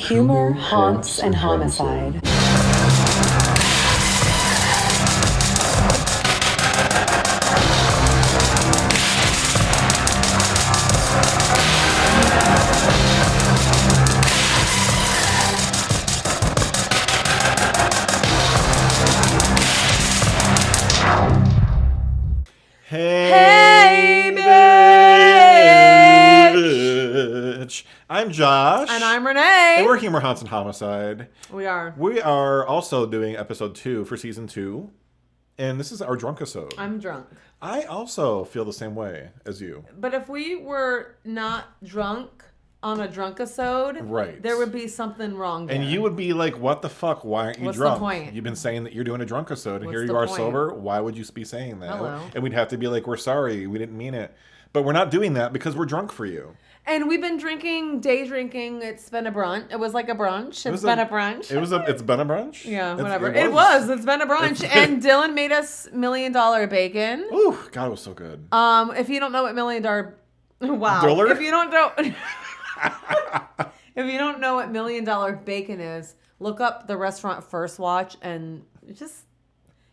Humor, haunts, and homicide. Hey, bitch! I'm Josh. And I'm Renee. And we're Humor, Haunts, and Homicide. We are. We are also doing episode 2 for season 2. And this is our Drunkisode. I'm drunk. I also feel the same way as you. But if we were not drunk on a Drunkisode, right, there would be something wrong there. And you would be like, what the fuck? Why aren't you What's drunk? the point? You've been saying that you're doing a Drunkisode, and here you the are point? sober. Why would you be saying that? Hello. And we'd have to be like, we're sorry. We didn't mean it. But we're not doing that because we're drunk for you. And we've been day drinking. It's been a brunch. It was like a brunch. It's been a brunch. It's been a brunch? Yeah, whatever. It's been a brunch. And Dylan made us $1 Million bacon. Ooh, God, it was so good. If you don't know what $1 Million... Wow. Dollar? If you don't know... If you don't know what $1 Million bacon is, look up the restaurant First Watch and just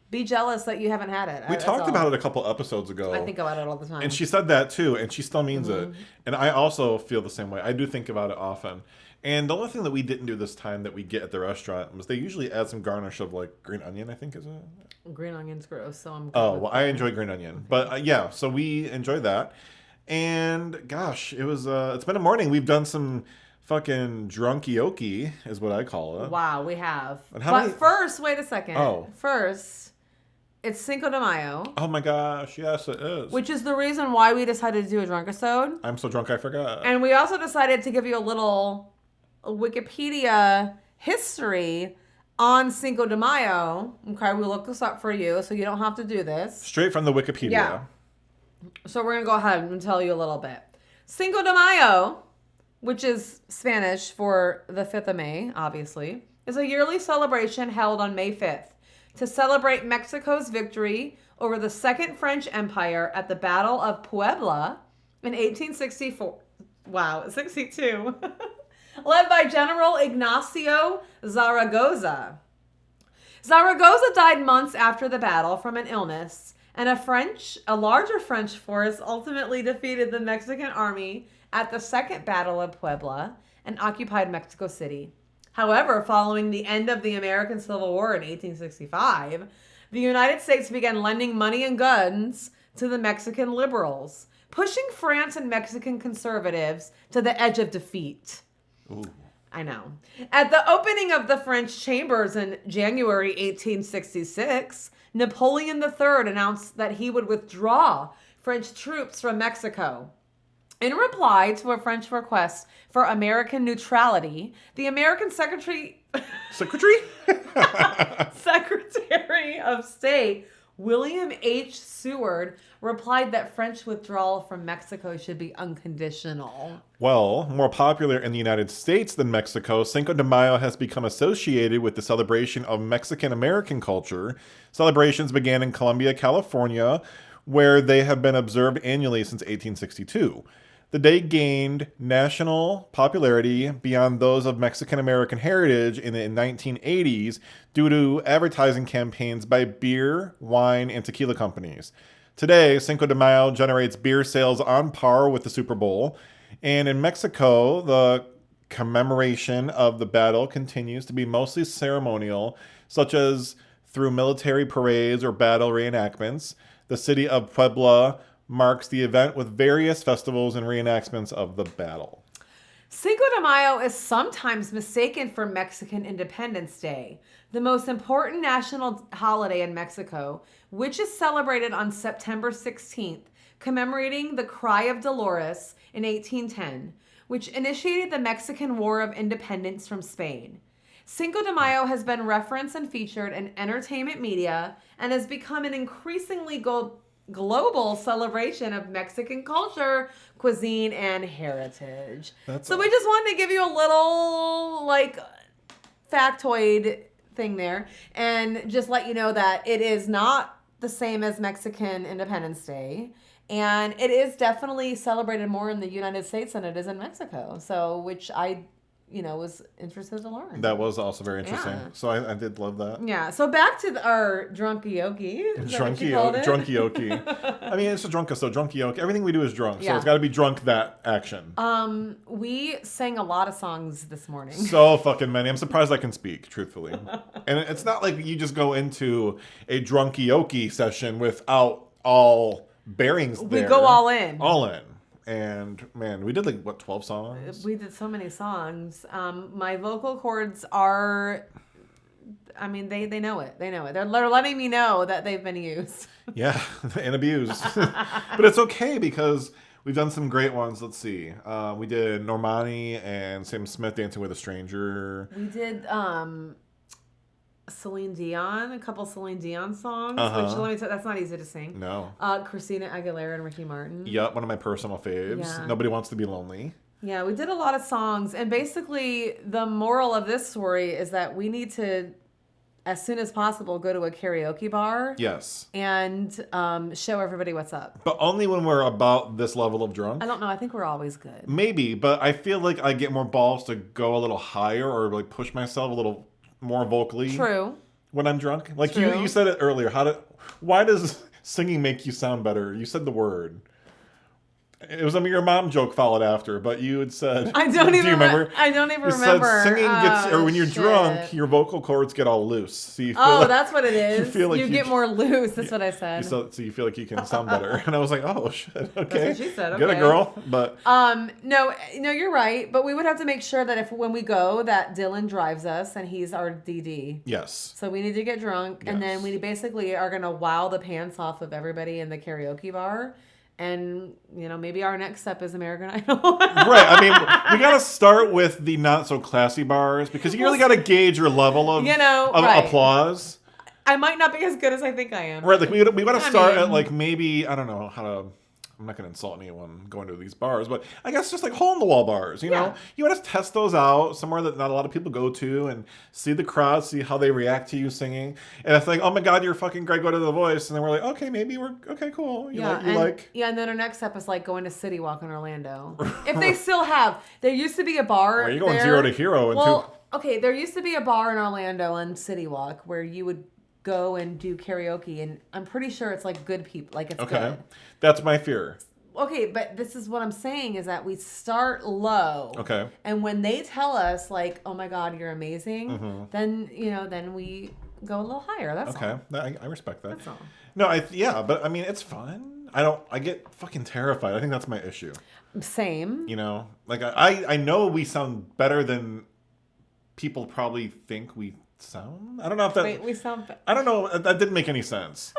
be jealous that you haven't had it. We talked about it a couple episodes ago. I think about it all the time. And she said that too, and she still means it. And I also feel the same way. I do think about it often. And the only thing that we didn't do this time that we get at the restaurant was they usually add some garnish of like green onion, I think, is it? Green onion's gross, so I'm good. Oh, well, I enjoy green onion. But yeah, so we enjoyed that. And gosh, it's been a morning. We've done some fucking drunkioki is what I call it. Wow, we have. But first, wait a second. Oh. First, it's Cinco de Mayo. Oh my gosh, yes it is. Which is the reason why we decided to do a Drunkisode. I'm so drunk I forgot. And we also decided to give you a little Wikipedia history on Cinco de Mayo. Okay, we looked this up for you, so you don't have to do this. Straight from the Wikipedia. Yeah. So we're going to go ahead and tell you a little bit. Cinco de Mayo, which is Spanish for the 5th of May, obviously, is a yearly celebration held on May 5th to celebrate Mexico's victory over the Second French Empire at the Battle of Puebla in 1864. Wow, 62. Led by General Ignacio Zaragoza. Zaragoza died months after the battle from an illness, and a larger French force ultimately defeated the Mexican army at the Second Battle of Puebla and occupied Mexico City. However, following the end of the American Civil War in 1865, the United States began lending money and guns to the Mexican liberals, pushing France and Mexican conservatives to the edge of defeat. Ooh. I know. At the opening of the French chambers in January 1866, Napoleon III announced that he would withdraw French troops from Mexico. In reply to a French request for American neutrality, the American Secretary of State, William H. Seward, replied that French withdrawal from Mexico should be unconditional. Well, more popular in the United States than Mexico, Cinco de Mayo has become associated with the celebration of Mexican-American culture. Celebrations began in Columbia, California, where they have been observed annually since 1862. The day gained national popularity beyond those of Mexican-American heritage in the 1980s due to advertising campaigns by beer, wine, and tequila companies. Today, Cinco de Mayo generates beer sales on par with the Super Bowl. And in Mexico, the commemoration of the battle continues to be mostly ceremonial, such as through military parades or battle reenactments. The city of Puebla marks the event with various festivals and reenactments of the battle. Cinco de Mayo is sometimes mistaken for Mexican Independence Day, the most important national holiday in Mexico, which is celebrated on September 16th, commemorating the Cry of Dolores in 1810, which initiated the Mexican War of Independence from Spain. Cinco de Mayo has been referenced and featured in entertainment media and has become an increasingly global celebration of Mexican culture, cuisine, and heritage. So we just wanted to give you a little factoid thing there and just let you know that it is not the same as Mexican Independence Day. And it is definitely celebrated more in the United States than it is in Mexico. So, which I was interested to learn. That was also very interesting. Yeah. So I did love that. Yeah. So back to our drunkioki. Drunkioki. I mean, it's a drunkisode, drunkioki. Everything we do is drunk. So Yeah. it's got to be drunk that action. We sang a lot of songs this morning. So fucking many. I'm surprised I can speak, truthfully. And it's not like you just go into a drunkioki session without all bearings there. We go all in. All in. And man, we did 12 songs? We did so many songs. My vocal cords are, they know it. They know it. They're letting me know that they've been used. Yeah, and abused. But it's okay because we've done some great ones. Let's see. We did Normani and Sam Smith, Dancing with a Stranger. We did Celine Dion, a couple Celine Dion songs, which let me tell that's not easy to sing. No. Christina Aguilera and Ricky Martin. Yep, one of my personal faves. Yeah. Nobody Wants to Be Lonely. Yeah, we did a lot of songs, and basically the moral of this story is that we need to, as soon as possible, go to a karaoke bar. Yes. And show everybody what's up. But only when we're about this level of drunk. I don't know. I think we're always good. Maybe, but I feel like I get more balls to go a little higher or push myself a little more vocally. True. When I'm drunk. Like True. you said it earlier. Why does singing make you sound better? You said the word. It was your mom joke followed after, but you had said. I don't even. Do you remember? I don't even you remember. Said singing gets, or when you're shit. drunk, your vocal cords get all loose. So you feel that's what it is. You feel like you get more loose. That's what I said. So you feel like you can sound better, and I was like, oh shit, okay. That's what she said. Okay. Get a girl, but. No, you're right. But we would have to make sure that when we go, that Dylan drives us, and he's our DD. Yes. So we need to get drunk, and then we basically are gonna wow the pants off of everybody in the karaoke bar. And, maybe our next step is American Idol. Right. I mean, we got to start with the not so classy bars because you really got to gauge your level of applause. I might not be as good as I think I am. Right. We got to start at maybe, I don't know how to. I'm not going to insult anyone going to these bars, but I guess just hole in the wall bars, you know? You want to test those out somewhere that not a lot of people go to and see the crowd, see how they react to you singing. And it's like, oh my God, you're fucking great, go to The Voice. And then we're like, okay, maybe okay, cool. Yeah, and then our next step is going to City Walk in Orlando. If they still have, there used to be a bar. Well, you're going 0 to hero. Okay, there used to be a bar in Orlando on City Walk where you would go and do karaoke, and I'm pretty sure it's good people, it's good. That's my fear. Okay, but this is what I'm saying is that we start low. Okay. And when they tell us oh my God, you're amazing, then then we go a little higher. That's all. Okay, I respect that. That's all. No, but I mean it's fun. I get fucking terrified. I think that's my issue. Same. I know we sound better than people probably think we sound. I don't know if that. Wait, we sound. I don't know. That didn't make any sense.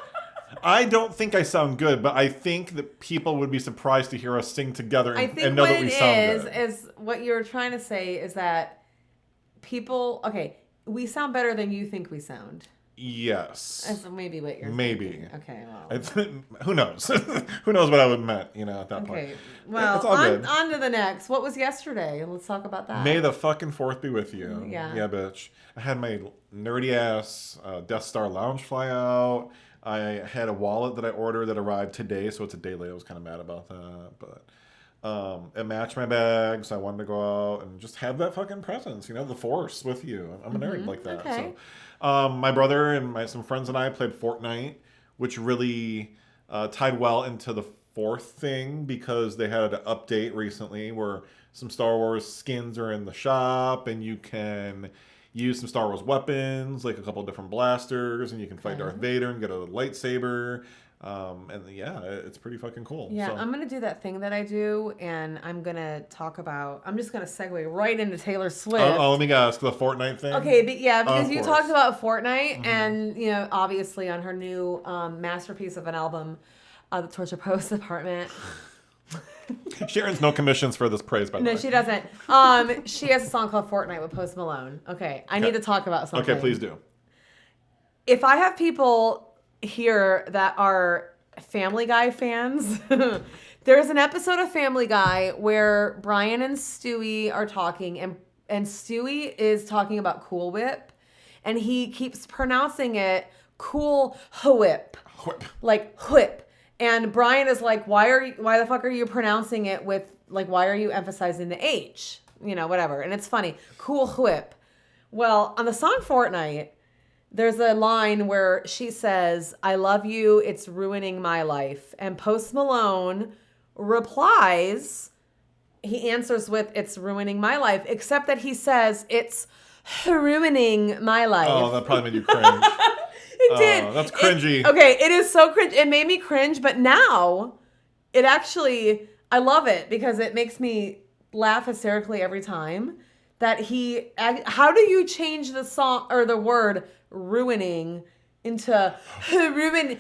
I don't think I sound good, but I think that people would be surprised to hear us sing together and know that we sound good. Is what you're trying to say is that people. Okay, we sound better than you think we sound. Yes. That's maybe what you're thinking. Okay, well. Who knows? Who knows what I would meant, at that point. Okay, well, it's all good. On to the next. What was yesterday? Let's talk about that. May the fucking 4th be with you. Yeah. Yeah, bitch. I had my nerdy ass Death Star lounge fly out. I had a wallet that I ordered that arrived today, so it's a day late. I was kind of mad about that, but it matched my bag, so I wanted to go out and just have that fucking presence, the Force with you. I'm a nerd like that. Okay. So, my brother and some friends and I played Fortnite, which really tied well into the 4th thing because they had an update recently where some Star Wars skins are in the shop and you can use some Star Wars weapons, like a couple of different blasters, and you can fight Darth Vader and get a lightsaber. It's pretty fucking cool. Yeah, so. I'm going to do that thing that I do, and I'm going to talk about... I'm just going to segue right into Taylor Swift. Oh, let me guess. The Fortnite thing? Okay, because you talked about Fortnite, and, obviously on her new masterpiece of an album, The Torture Post Department... She earns no commissions for this praise, by the way. No, she doesn't. She has a song called Fortnite with Post Malone. Okay, I need to talk about something. Okay, please do. If I have people here that are Family Guy fans, there's an episode of Family Guy where Brian and Stewie are talking, and Stewie is talking about Cool Whip, and he keeps pronouncing it Cool Whip. Like whip. And Brian is like, why the fuck are you pronouncing it with, why are you emphasizing the H? whatever. And it's funny. Cool whip. Well, on the song Fortnite, there's a line where she says, I love you, it's ruining my life. And Post Malone replies, he answers with, it's ruining my life, except that he says, it's ruining my life. Oh, that probably made you cringe. It did. That's cringy. It is so cringe. It made me cringe, but now it actually, I love it because it makes me laugh hysterically every time that how do you change the song or the word ruining into ruining?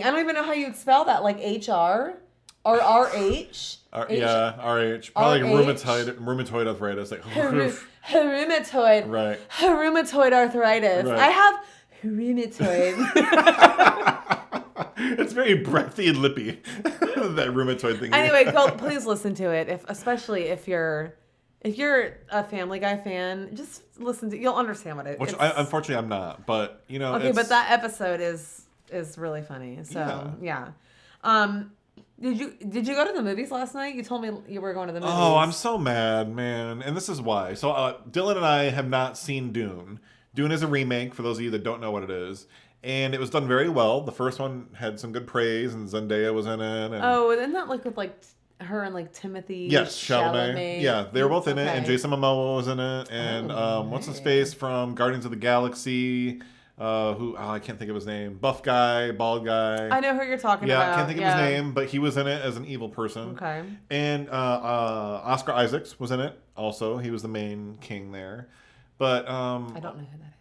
I don't even know how you'd spell that, like HR or RH. Yeah, RH. Probably like rheumatoid arthritis. Like, rheumatoid. Right. Rheumatoid arthritis. Right. I have rheumatoid. It's very breathy and lippy, that rheumatoid thing. Anyway, please listen to it, especially if you're a Family Guy fan. Just listen to. You'll understand what it is. Unfortunately, I'm not. But Okay, but that episode is really funny. So yeah. Did you go to the movies last night? You told me you were going to the movies. Oh, I'm so mad, man. And this is why. So Dylan and I have not seen Dune. Dune is a remake, for those of you that don't know what it is. And it was done very well. The first one had some good praise, and Zendaya was in it. And isn't that with her and Timothy? Yes, Chalamet. Yeah, they were both in it, and Jason Momoa was in it, and what's his face from Guardians of the Galaxy? I can't think of his name. Buff guy, bald guy. I know who you're talking about. Yeah, I can't think of his name, but he was in it as an evil person. Okay. And Oscar Isaacs was in it also. He was the main king there. But I don't know who that is.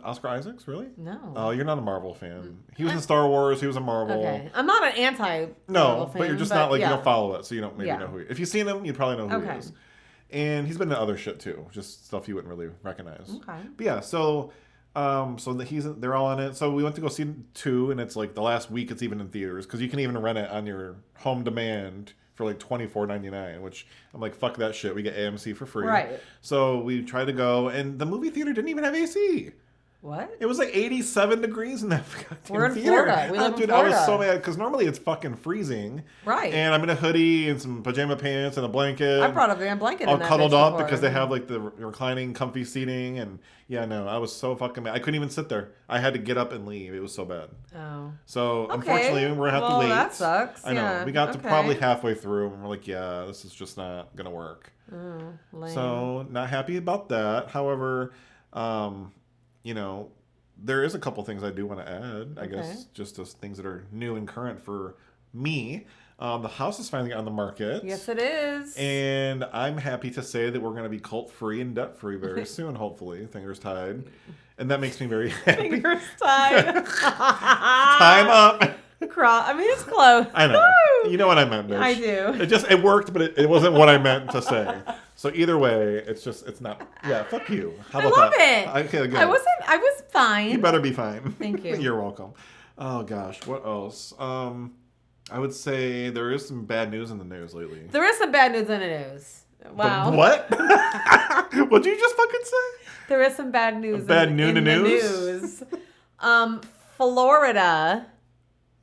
Oscar Isaacs, really? No. Oh, you're not a Marvel fan. He was in Star Wars. He was in Marvel. Okay. I'm not an anti-Marvel fan. fan. But you're just not you don't follow it, so you don't maybe Yeah. know who he is. If you've seen him, you probably know who he is. And he's been in other shit too, just stuff you wouldn't really recognize. Okay. But yeah, they're all in it. So we went to go see 2, and it's like the last week it's even in theaters because you can even rent it on your home demand for like $24.99, which I'm like, fuck that shit. We get AMC for free. Right. So we tried to go, and the movie theater didn't even have AC. What? It was like 87 degrees in that We're in theater. Florida. We live in Florida. I was so mad because normally it's fucking freezing. Right. And I'm in a hoodie and some pajama pants and a blanket. I brought a damn blanket all in that cuddled up before. because they have like the reclining comfy seating. And yeah, no, I was so fucking mad. I couldn't even sit there. I had to get up and leave. It was so bad. Oh. So unfortunately, we're going to have to wait. That sucks. I know. Yeah. We got to probably halfway through and we're like, yeah, this is just not going to work. Oh, lame. So not happy about that. However, there is a couple things I do want to add. I guess just as things that are new and current for me. The house is finally on the market. Yes, it is. And I'm happy to say that we're going to be cult-free and debt-free very soon, hopefully. Fingers tied. And that makes me very happy. Fingers tied. Time up. It's close. I know. You know what I meant, bitch. I do. It worked, but it wasn't what I meant to say. So either way, it's not. Yeah, fuck you. How about love that? it. Okay, good. I was fine. You better be fine. Thank you. You're welcome. Oh gosh, what else? I would say there is some bad news in the news lately. There is some bad news in the news. Wow. What? What'd you just fucking say? There is some bad news. Bad in the news. Florida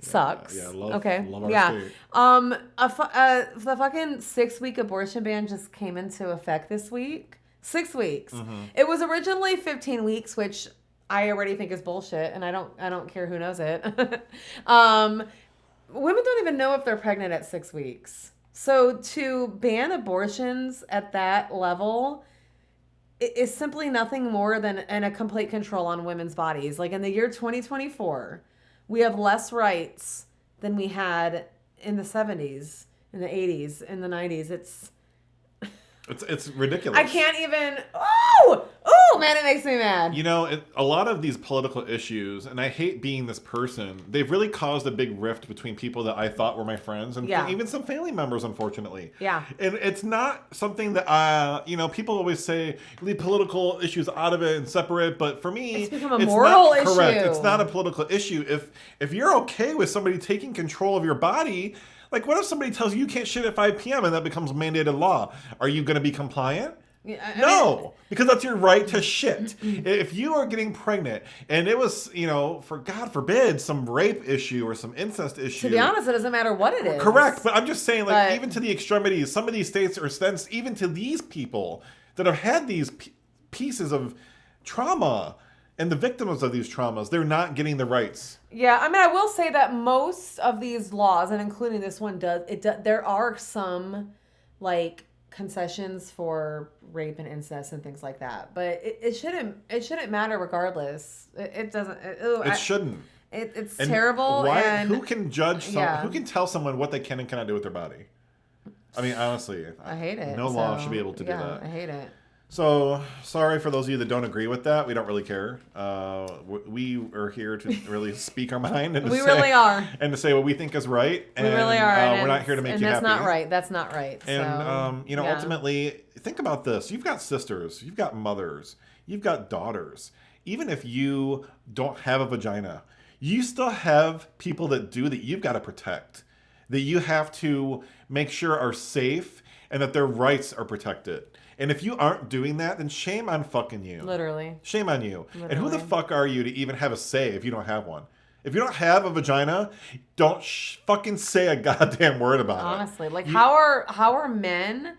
sucks. Yeah, love our state. The fucking 6-week abortion ban just came into effect this week. 6 weeks. Mm-hmm. It was originally 15 weeks, which I already think is bullshit, and I don't care who knows it. Women don't even know if they're pregnant at 6 weeks. So to ban abortions at that level is simply nothing more than a complete control on women's bodies. Like in the year 2024, we have less rights than we had in the 70s, in the 80s, in the 90s. It's ridiculous. I can't even. Oh, man, it makes me mad. A lot of these political issues, and I hate being this person, they've really caused a big rift between people that I thought were my friends and even some family members, unfortunately. Yeah. And it's not something that, people always say, leave political issues out of it and separate, but for me, it's become a moral issue. Correct. It's not a political issue. If you're okay with somebody taking control of your body, like what if somebody tells you you can't shit at 5 p.m. and that becomes mandated law? Are you going to be compliant? No, because that's your right to shit. If you are getting pregnant and it was, for God forbid, some rape issue or some incest issue. To be honest, it doesn't matter what it is. Correct. But I'm just saying, even to the extremities, some of these states are extends even to these people that have had these pieces of trauma and the victims of these traumas, they're not getting the rights. Yeah, I mean, I will say that most of these laws, and including this one, there are some, concessions for rape and incest and things like that, but it shouldn't matter regardless. It doesn't. It shouldn't. It's and terrible. Who can judge? Who can tell someone what they can and cannot do with their body? I mean, honestly, I hate it. No law should be able to do that. I hate it. So, sorry for those of you that don't agree with that. We don't really care. We are here to really speak our mind. And really are. And to say what we think is right. And, we really are. We're not here to make you happy. And that's not right. That's not right. And, ultimately, think about this. You've got sisters. You've got mothers. You've got daughters. Even if you don't have a vagina, you still have people that do that you've got to protect. That you have to make sure are safe and that their rights are protected. And if you aren't doing that, then shame on fucking you. Literally. Shame on you. Literally. And who the fuck are you to even have a say if you don't have one? If you don't have a vagina, don't fucking say a goddamn word about it. Honestly. How are men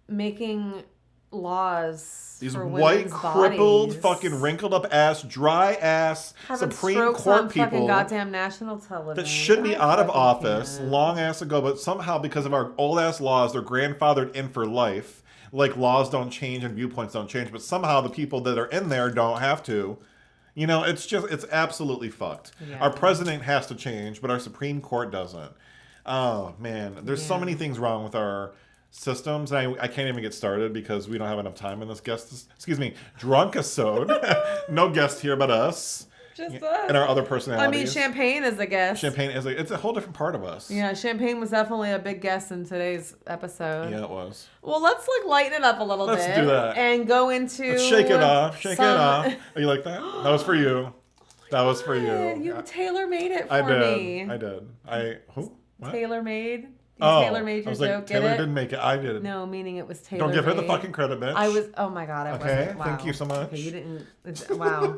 making laws these for white, crippled, bodies? fucking wrinkled up ass, dry ass Supreme Court people fucking goddamn national television that should be out of office long ass ago, but somehow because of our old ass laws, they're grandfathered in for life. Laws don't change and viewpoints don't change, but somehow the people that are in there don't have to. It's absolutely fucked. Yeah. Our president has to change, but our Supreme Court doesn't. Oh, man. There's so many things wrong with our systems. And I can't even get started because we don't have enough time in this Drunkisode. No guest here but us. Just us. And our other personalities. I mean, Champagne is a guest. It's a whole different part of us. Yeah, Champagne was definitely a big guest in today's episode. Yeah, it was. Well, let's lighten it up a little bit. Let's do that. And go into... Let's shake it off. Shake it off. Are you like that? That was for you. That was for you. You tailor-made it for me. I did. Who? What? Tailor-made? Tailor-made your joke. Taylor didn't make it. I did. No, meaning it was tailor-made. Don't give her the fucking credit, bitch. Oh my God, I wasn't. Okay, wow. Thank you so much. Okay, you didn't... Wow.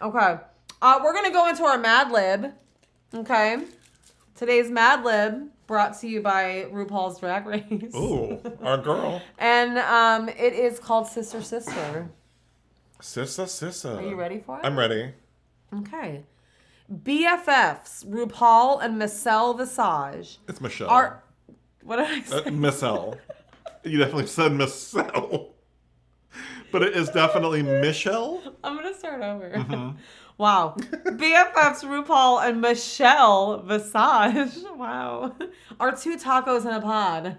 Okay. We're going to go into our Mad Lib. Okay. Today's Mad Lib brought to you by RuPaul's Drag Race. Ooh, our girl. And it is called Sister Sister. Sister. Are you ready for it? I'm ready. Okay. BFFs, RuPaul and Michelle Visage. It's Michelle. What did I say? Michelle. You definitely said Michelle. But it is definitely Michelle. I'm going to start over. Mm-hmm. Wow. BFFs RuPaul and Michelle Visage, wow, are two tacos in a pod.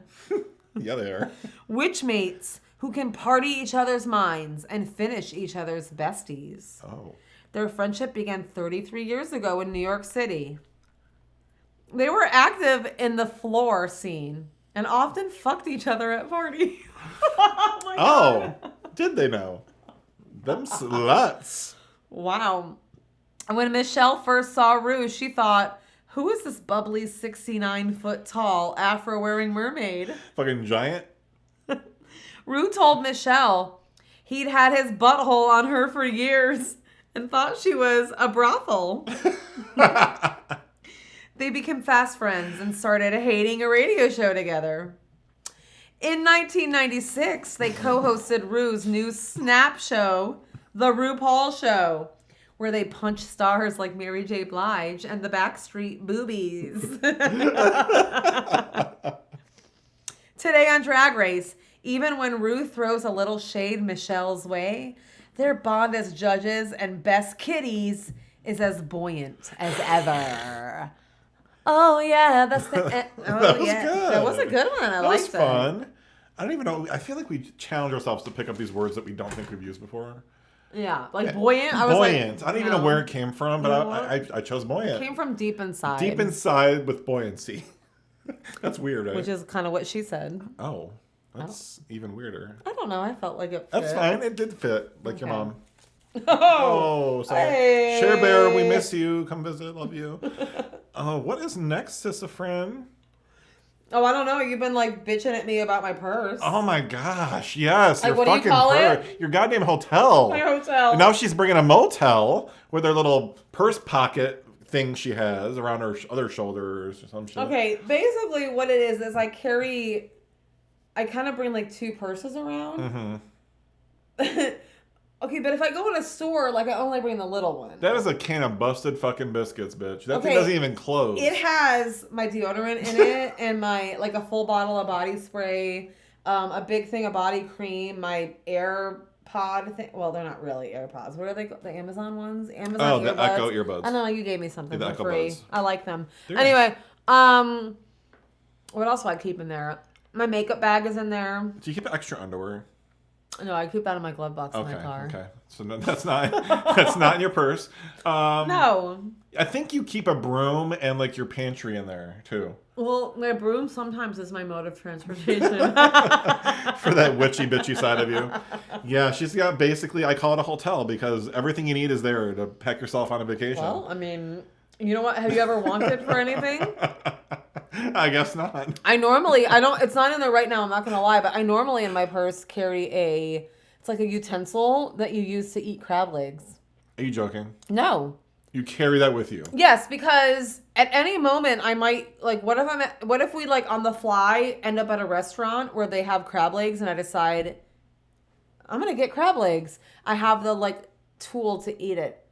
Yeah, they are. Witchmates who can party each other's minds and finish each other's besties. Oh. Their friendship began 33 years ago in New York City. They were active in the floor scene and often fucked each other at parties. Oh, my God. Did they know? Them sluts. Wow. When Michelle first saw Rue, she thought, who is this bubbly 69-foot tall Afro-wearing mermaid? Fucking giant. Rue told Michelle he'd had his butthole on her for years and thought she was a brothel. They became fast friends and started hating a radio show together. In 1996, they co-hosted Rue's new Snap show, The RuPaul Show, where they punch stars like Mary J. Blige and the Backstreet Boobies. Today on Drag Race, even when Rue throws a little shade Michelle's way, their bond as judges and best kitties is as buoyant as ever. Oh, yeah, that's the... That was good. That was a good one. I liked it. That was fun. I don't even know. I feel like we challenge ourselves to pick up these words that we don't think we've used before. Yeah, buoyant. I was buoyant. I don't even know where it came from, but I chose buoyant. It came from deep inside. Deep inside with buoyancy. That's weird, right? Which is kind of what she said. Oh, that's even weirder. I don't know. I felt like it fit. That's fine. It did fit, like your mom. Oh, sorry. Hey. Share Bear, we miss you. Come visit. Love you. Oh, what is next, Sister Friend? Oh, I don't know. You've been like bitching at me about my purse. Oh my gosh, yes. Like, your what do you fucking call purse. it? Your goddamn hotel. My hotel. And now she's bringing a motel with her little purse pocket thing she has around her other shoulders or some shit. Okay, basically what it is I kind of bring like 2 purses around. Mm-hmm. Okay, but if I go in a store, like I only bring the little one. That is a can of busted fucking biscuits, bitch. That thing doesn't even close. It has my deodorant in it and my like a full bottle of body spray, a big thing of body cream, my AirPod thing. Well, they're not really AirPods. What are they called? The Amazon ones? Amazon earbuds. The Echo earbuds. I don't know. You gave me something the for Echo free. Buds. I like them. They're Anyway, what else do I keep in there? My makeup bag is in there. Do you keep extra underwear? No, I keep that in my glove box in my car. Okay. So no, that's not in your purse. No. I think you keep a broom and like your pantry in there too. Well, my broom sometimes is my mode of transportation. For that witchy bitchy side of you. Yeah, she's got basically, I call it a hotel because everything you need is there to pack yourself on a vacation. Well, I mean, you know what? Have you ever wanted for anything? I guess not. It's not in there right now, I'm not going to lie, but I normally in my purse carry it's like a utensil that you use to eat crab legs. Are you joking? No. You carry that with you? Yes, because at any moment I might, like, what if we, like, on the fly end up at a restaurant where they have crab legs and I decide, I'm going to get crab legs. I have the, like, tool to eat it.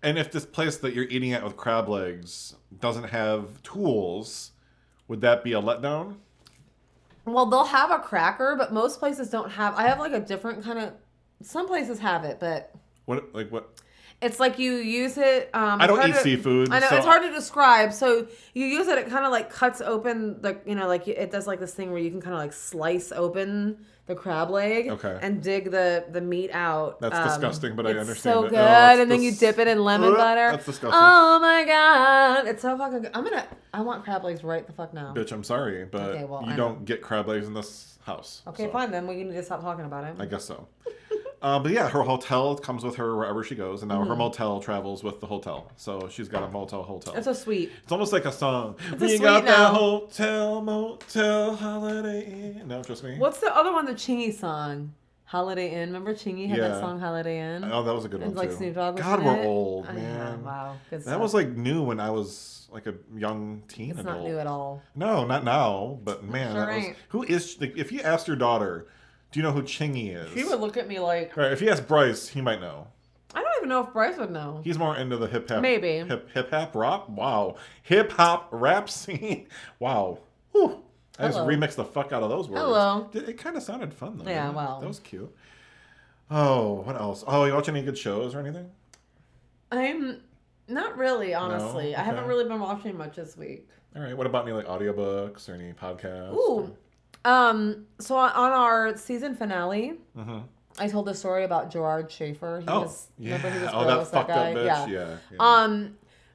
And if this place that you're eating at with crab legs doesn't have tools, would that be a letdown? Well, they'll have a cracker, but most places don't have. I have like a different kind of. Some places have it, but what? It's like you use it. I don't eat seafood. I know so it's hard to describe. So you use it. It kind of like cuts open the. Like it does like this thing where you can kind of like slice open the crab leg. Okay. And dig the meat out. That's disgusting, but I understand. It's so good, Oh, and then you dip it in lemon butter. That's disgusting. Oh my god, it's so fucking good. I want crab legs right the fuck now. Bitch, I'm sorry, but Okay, well, you don't get crab legs in this house. Okay, so. fine then. We need to stop talking about it. I guess so. But yeah, her hotel comes with her wherever she goes, and now her motel travels with the hotel. So she's got a hotel. It's so sweet. It's almost like a song. It's We a got sweet that now. hotel, motel, Holiday Inn. No, just me. What's the other one? The Chingy song, Holiday Inn. Remember Chingy had Yeah. that song Holiday Inn? Oh, that was a good one And like too. Snoop Dogg was God, in we're it. old, Yeah, man. wow, good stuff. That was like new when I was like a young teen It's adult. not new at all. No, not now, but man, Sure that was, ain't. who is? Like, if you asked your daughter, do you know who Chingy is? She would look at me like. Right, if you ask Bryce, he might know. I don't even know if Bryce would know. He's more into the hip hop. Maybe. Hip hop rap. Wow. Hip hop rap scene. Wow. Whew. I just Hello. remixed the fuck out of those words. Hello. It kind of sounded fun though. Yeah, didn't it? well. That was cute. Oh, what else? Oh, you watch any good shows or anything? I'm not really, honestly. No? I haven't Okay. really been watching much this week. All right. What about any like audiobooks or any podcasts? Ooh. So on our season finale, I told the story about Gerard Schaefer. Remember he was Oh, gross, that fucked guy? up bitch. Yeah. Yeah.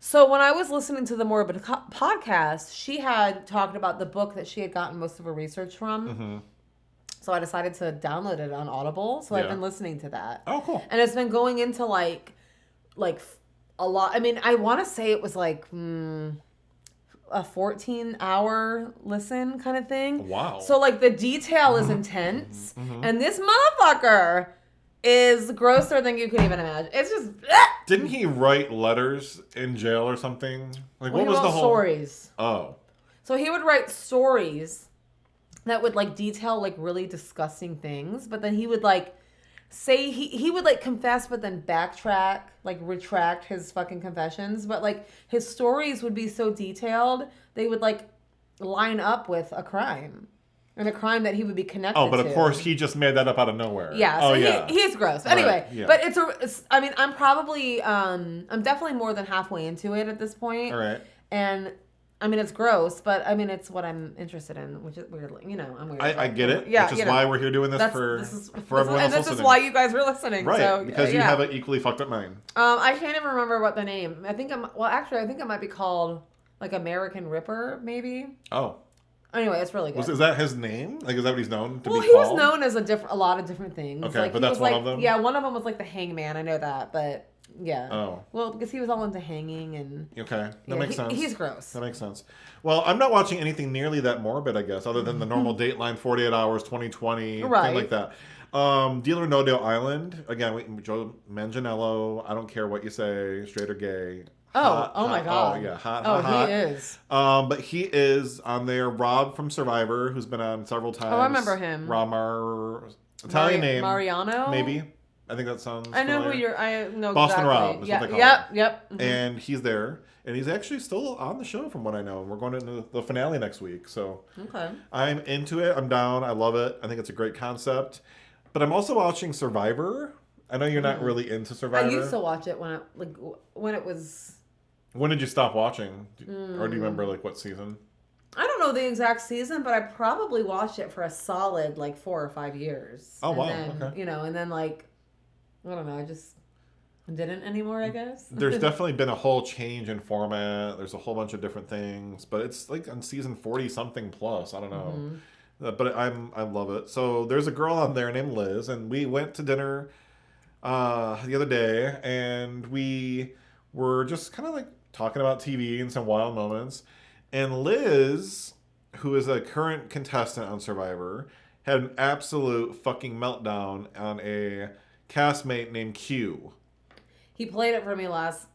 So when I was listening to the Morbid podcast, she had talked about the book that she had gotten most of her research from. So I decided to download it on Audible. So I've Yeah. been listening to that. Oh, cool. And it's been going into like a lot. I mean, I want to say it was like a 14-hour listen kind of thing. Wow. So like the detail is intense, and this motherfucker is grosser than you could even imagine. It's just Didn't he write letters in jail or something? Like, what he was wrote the whole stories. Oh. So he would write stories that would like detail like really disgusting things, but then he would like say he would like confess but then backtrack, like retract his fucking confessions, but like his stories would be so detailed they would like line up with a crime and a crime that he would be connected to. Oh, but of course he just made that up out of nowhere. Yeah, Oh, so yeah. he's gross. Right, Anyway, yeah. but it's I mean, I'm probably I'm definitely more than halfway into it at this point. All right. And I mean, it's gross, but I mean, it's what I'm interested in, which is weird. You know, I'm weird. I get it. Yeah, which is you know. why we're here doing this for everyone else and this listening. is why you guys were listening. Right, So, because you yeah. have an equally fucked up mind. I can't even remember what the name. I think I think it might be called like American Ripper, maybe. Oh. Anyway, it's really good. Is that his name? Like, is that what he's known to Well, be he was called? known as a lot of different things. Okay, like, but he that's was one like, of them? Yeah, one of them was like the Hangman. I know that, but Yeah. Oh. Well, because he was all into hanging and... Okay. That makes sense. He's gross. That makes sense. Well, I'm not watching anything nearly that morbid, I guess, other than the normal Dateline 48 Hours, 2020, Right. thing like that. Deal or No Deal Island. Again, Joe Manganiello. I don't care what you say, straight or gay. Oh my God. Oh, yeah. Hot. He is. But he is on there. Rob from Survivor, who's been on several times. Oh, I remember him. Italian name. Mariano? Maybe. I think that sounds I know familiar. I know Boston exactly. Rob is what they call him. Yep. Mm-hmm. And he's there. And he's actually still on the show from what I know. We're going into the finale next week. So Okay. I'm into it. I'm down. I love it. I think it's a great concept. But I'm also watching Survivor. I know you're not really into Survivor. I used to watch it when it was... When did you stop watching? Or do you remember what season? I don't know the exact season, but I probably watched it for a solid 4 or 5 years. Oh, and wow. Then, okay. and then I don't know, I just didn't anymore, I guess. There's definitely been a whole change in format. There's a whole bunch of different things, but it's on season 40 something plus. I don't know. Mm-hmm. But I love it. So there's a girl on there named Liz, and we went to dinner the other day, and we were just kind of talking about TV and some wild moments. And Liz, who is a current contestant on Survivor, had an absolute fucking meltdown on a castmate named Q. He played it for me was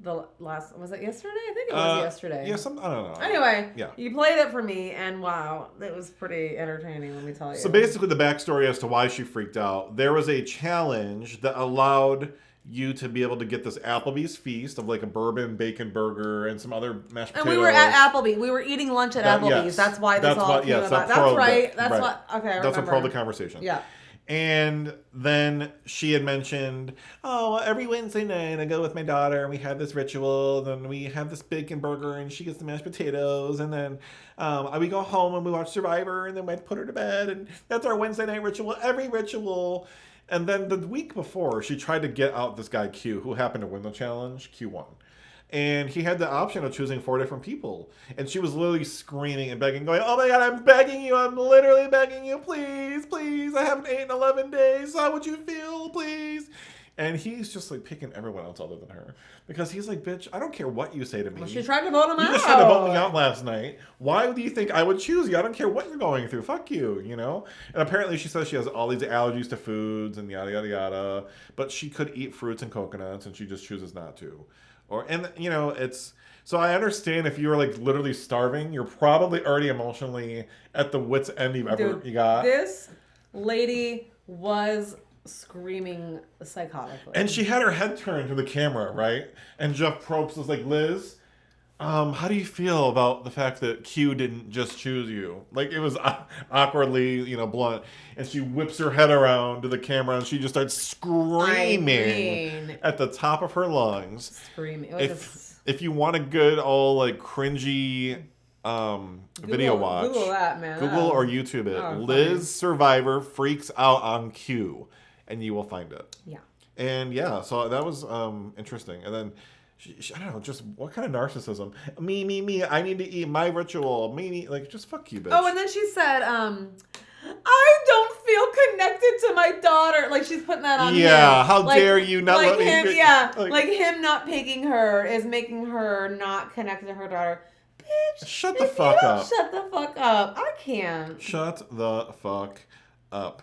it yesterday? I think it was yesterday. Yeah, I don't know. Anyway, yeah. You played it for me, and wow, it was pretty entertaining, let me tell you. So basically the backstory as to why she freaked out, there was a challenge that allowed you to be able to get this Applebee's feast of a bourbon bacon burger and some other mashed potatoes. And we were at Applebee's. We were eating lunch at Applebee's. Yes. That's why this all came about. That's right. That's what. Okay, I remember. That's what probed the conversation. Yeah. And then she had mentioned, every Wednesday night I go with my daughter and we have this ritual. Then we have this bacon burger and she gets the mashed potatoes. And then we go home and we watch Survivor and then we put her to bed. And that's our Wednesday night ritual, every ritual. And then the week before, she tried to get out this guy Q, who happened to win the challenge, Q1. And he had the option of choosing 4 different people. And she was literally screaming and begging, going, oh my God, I'm begging you. I'm literally begging you. Please, please. I haven't ate in 11 days. How would you feel? Please. And he's just picking everyone else other than her. Because he's bitch, I don't care what you say to me. Well, she tried to vote him out. You just tried to vote me out last night. Why do you think I would choose you? I don't care what you're going through. Fuck you, And apparently she says she has all these allergies to foods and yada, yada, yada. But she could eat fruits and coconuts and she just chooses not to. It's... So I understand if you were literally starving, you're probably already emotionally at the wit's end you got. This lady was screaming psychotically. And she had her head turned to the camera, right? And Jeff Probst was like, Liz, how do you feel about the fact that Q didn't just choose you? It was awkwardly, blunt. And she whips her head around to the camera and she just starts screaming at the top of her lungs. Screaming. If you want a good old cringy video watch, Google that, man. Google or YouTube it. Liz Survivor freaks out on Q, and you will find it. Yeah. And yeah, so that was interesting. And then she, I don't know, just what kind of narcissism? Me. I need to eat my ritual. Me. Just fuck you, bitch. Oh, and then she said, I don't feel connected to my daughter. She's putting that on him. Yeah, how dare you not let me... Him, yeah, him not picking her is making her not connected to her daughter. Bitch, shut the fuck up. Shut the fuck up. I can't. Shut the fuck up.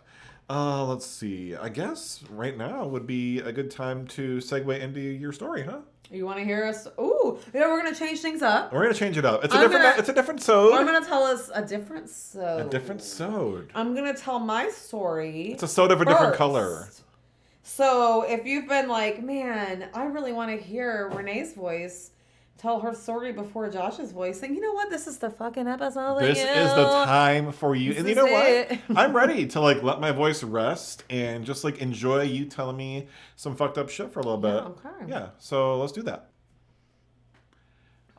Let's see. I guess right now would be a good time to segue into your story, huh? You want to hear us? Ooh, we're gonna change things up. We're gonna change it up. It's a different sode. I'm gonna tell us a different sode. A different sode. I'm gonna tell my story. It's a sode of a different color. So if you've been like, man, I really want to hear Renee's voice tell her story before Josh's voice, then you know what? This is the fucking episode. This is the time for you. And you know what? I'm ready to let my voice rest and just enjoy you telling me some fucked up shit for a little bit. Okay. Yeah. So let's do that.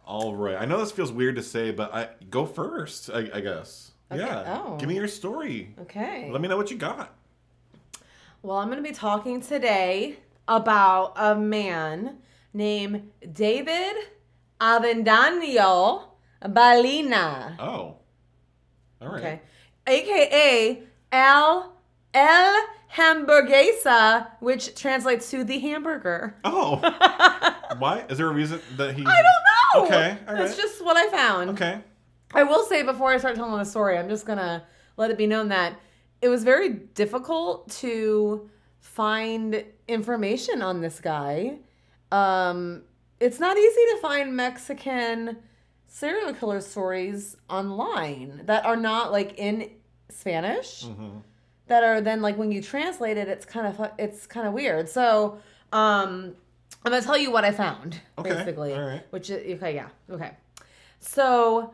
All right. I know this feels weird to say, but I go first, I guess. Okay. Yeah. Oh. Give me your story. Okay. Let me know what you got. Well, I'm going to be talking today about a man named David Avendano Ballina. Oh. All right. Okay. AKA El hamburguesa, which translates to the hamburger. Oh. Why? Is there a reason that he... I don't know. Okay, all right. It's just what I found. Okay. I will say before I start telling the story, I'm just going to let it be known that it was very difficult to find information on this guy. It's not easy to find Mexican serial killer stories online that are not like in Spanish. Mm-hmm. That are then like when you translate it, it's kind of weird. So I'm gonna tell you what I found, basically. All right. Which is okay. So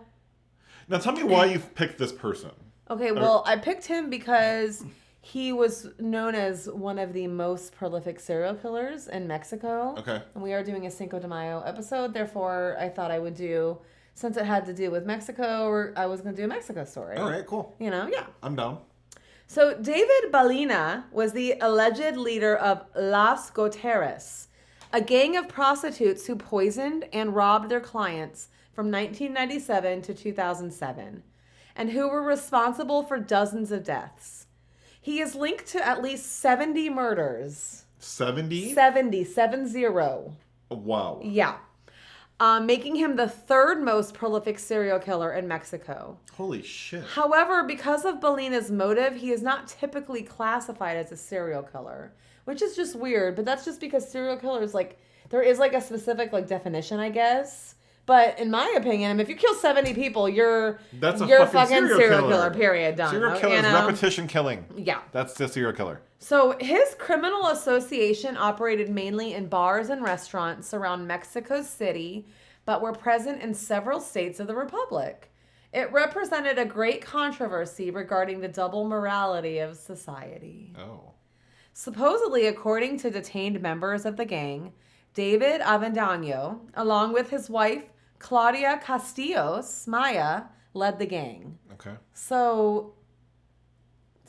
now tell me why you've picked this person. Okay, well, I picked him because he was known as one of the most prolific serial killers in Mexico. Okay. And we are doing a Cinco de Mayo episode, therefore I thought I would do, since it had to do with Mexico, or I was going to do a Mexico story. All right, cool. Yeah. I'm down. So David Ballina was the alleged leader of Las Goteras, a gang of prostitutes who poisoned and robbed their clients from 1997 to 2007, and who were responsible for dozens of deaths. He is linked to at least 70 murders. 70? 70. Wow. Yeah. Making him the third most prolific serial killer in Mexico. Holy shit. However, because of Ballina's motive, he is not typically classified as a serial killer, which is just weird, but that's just because serial killers, like, there is like a specific like definition, I guess. But in my opinion, if you kill 70 people, you're a fucking serial killer. Period. Done. Serial killer is repetition killing. Yeah. That's the serial killer. So his criminal association operated mainly in bars and restaurants around Mexico City, but were present in several states of the Republic. It represented a great controversy regarding the double morality of society. Oh. Supposedly, according to detained members of the gang, David Avendano, along with his wife, Claudia Castillos, Maya, led the gang. Okay. So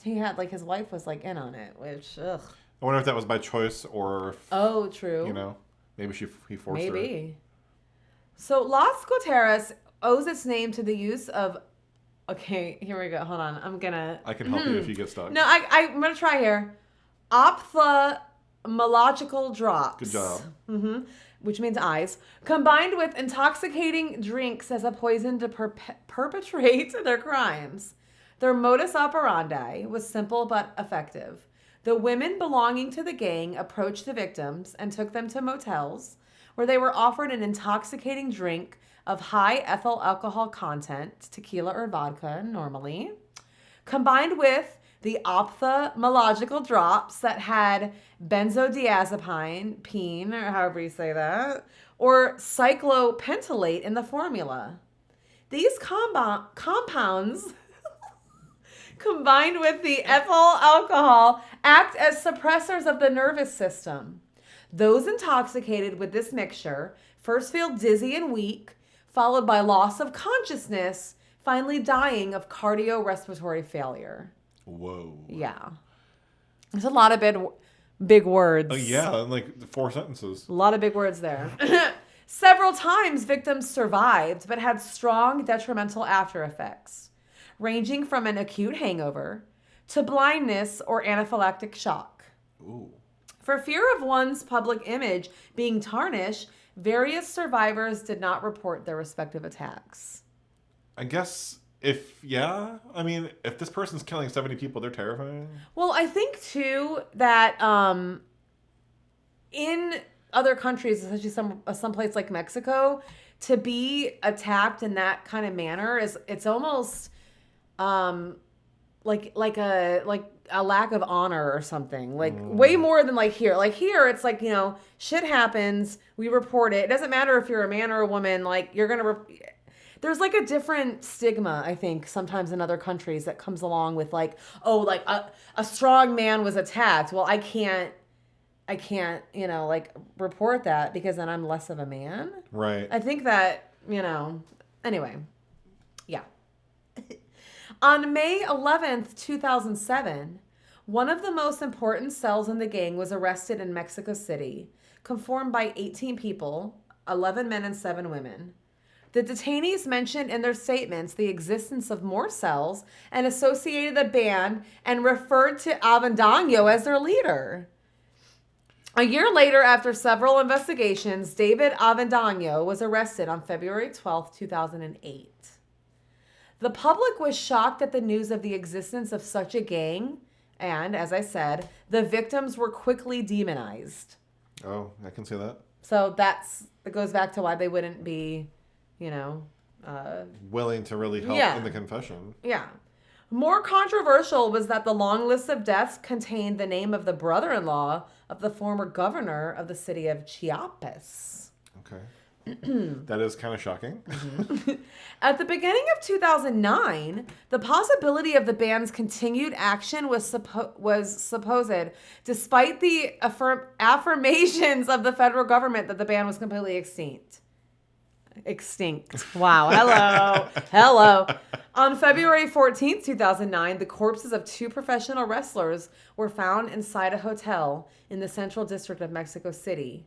he had, like, his wife was, like, in on it, which, ugh. I wonder if that was by choice or if, true. You know, maybe he forced her. Maybe. So Las Goteras owes its name to the use of, okay, here we go. Hold on. I can help you if you get stuck. No, I'm going to try here. Ophthalmological drops. Good job. Mm-hmm. Which means eyes, combined with intoxicating drinks as a poison to perpetrate their crimes. Their modus operandi was simple but effective. The women belonging to the gang approached the victims and took them to motels where they were offered an intoxicating drink of high ethyl alcohol content, tequila or vodka normally, combined with the ophthalmological drops that had benzodiazepine, or however you say that, or cyclopentolate in the formula. These compounds, combined with the ethyl alcohol, act as suppressors of the nervous system. Those intoxicated with this mixture first feel dizzy and weak, followed by loss of consciousness, finally dying of cardiorespiratory failure. Whoa. Yeah. There's a lot of big words. Oh, yeah, like 4 sentences. A lot of big words there. Several times victims survived, but had strong detrimental after effects, ranging from an acute hangover to blindness or anaphylactic shock. Ooh. For fear of one's public image being tarnished, various survivors did not report their respective attacks. I guess if this person's killing 70 people, they're terrifying. Well, I think, too, that in other countries, especially some place like Mexico, to be attacked in that kind of manner it's almost like a lack of honor or something. Like way more than like here. Like here, it's like, you know, shit happens, we report it. It doesn't matter if you're a man or a woman. Like you're gonna. There's like a different stigma, I think, sometimes in other countries that comes along with like, oh, like a strong man was attacked. Well, I can't, you know, like report that because then I'm less of a man. Right. I think that, you know, anyway, yeah. On May 11th, 2007, one of the most important cells in the gang was arrested in Mexico City, conformed by 18 people, 11 men and 7 women. The detainees mentioned in their statements the existence of more cells and associated the band and referred to Avendano as their leader. A year later, after several investigations, David Avendano was arrested on February 12, 2008. The public was shocked at the news of the existence of such a gang, and, as I said, the victims were quickly demonized. Oh, I can see that. So it goes back to why they wouldn't be, willing to really help in the confession. Yeah. More controversial was that the long list of deaths contained the name of the brother-in-law of the former governor of the city of Chiapas. Okay. That is kind of shocking. At the beginning of 2009, the possibility of the band's continued action was supposed, despite the affirmations of the federal government that the band was completely extinct. Wow. Hello. On February 14th, 2009, the corpses of 2 professional wrestlers were found inside a hotel in the Central District of Mexico City.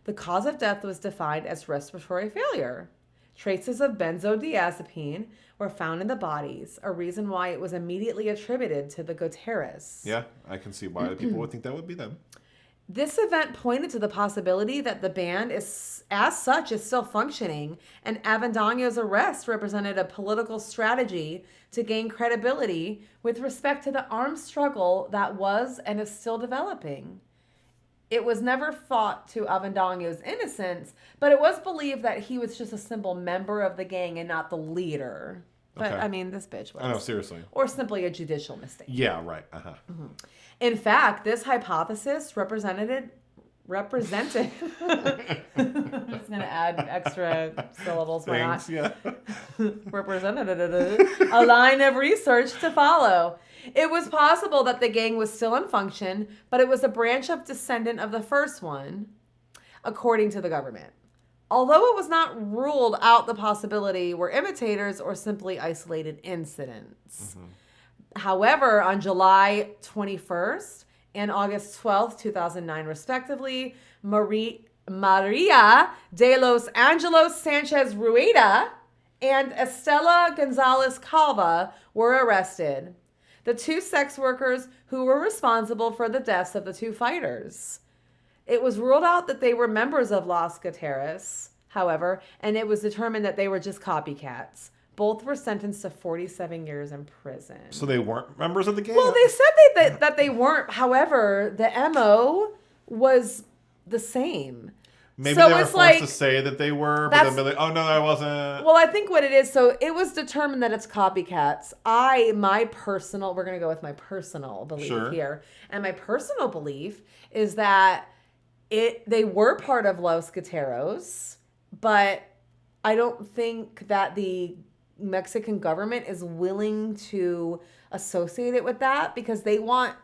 The cause of death was defined as respiratory failure. Traces of benzodiazepine were found in the bodies, a reason why it was immediately attributed to the Gutierrez. Yeah, I can see why people would think that would be them. This event pointed to the possibility that the band is, as such, is still functioning, and Avendano's arrest represented a political strategy to gain credibility with respect to the armed struggle that was and is still developing. It was never thought to Avendano's innocence, but it was believed that he was just a simple member of the gang and not the leader. But, Okay. I mean, this bitch was. I know, seriously. Or simply a judicial mistake. Yeah, right. In fact, this hypothesis represented I'm just going to add extra syllables. Why not? Yeah. Represented a line of research to follow. It was possible that the gang was still in function, but it was a branch of descendant of the first one, according to the government. Although it was not ruled out the possibility were imitators or simply isolated incidents. However, on July 21st and August 12th, 2009, respectively, Maria de los Angelos Sanchez Rueda and Estela Gonzalez Calva were arrested. The 2 sex workers who were responsible for the deaths of the 2 fighters. It was ruled out that they were members of Los Gutierrez, however, and it was determined that they were just copycats. Both were sentenced to 47 years in prison. So they weren't members of the gang? Well, they said that they weren't. However, the MO was the same. Maybe so they were it's forced to like, say that they were, but then be like, oh, no, I wasn't. well, I think what it is, so it was determined that it's copycats. We're going to go with my personal belief here. And my personal belief is that they were part of Los Gutierrez, but I don't think that the Mexican government is willing to associate it with that because they want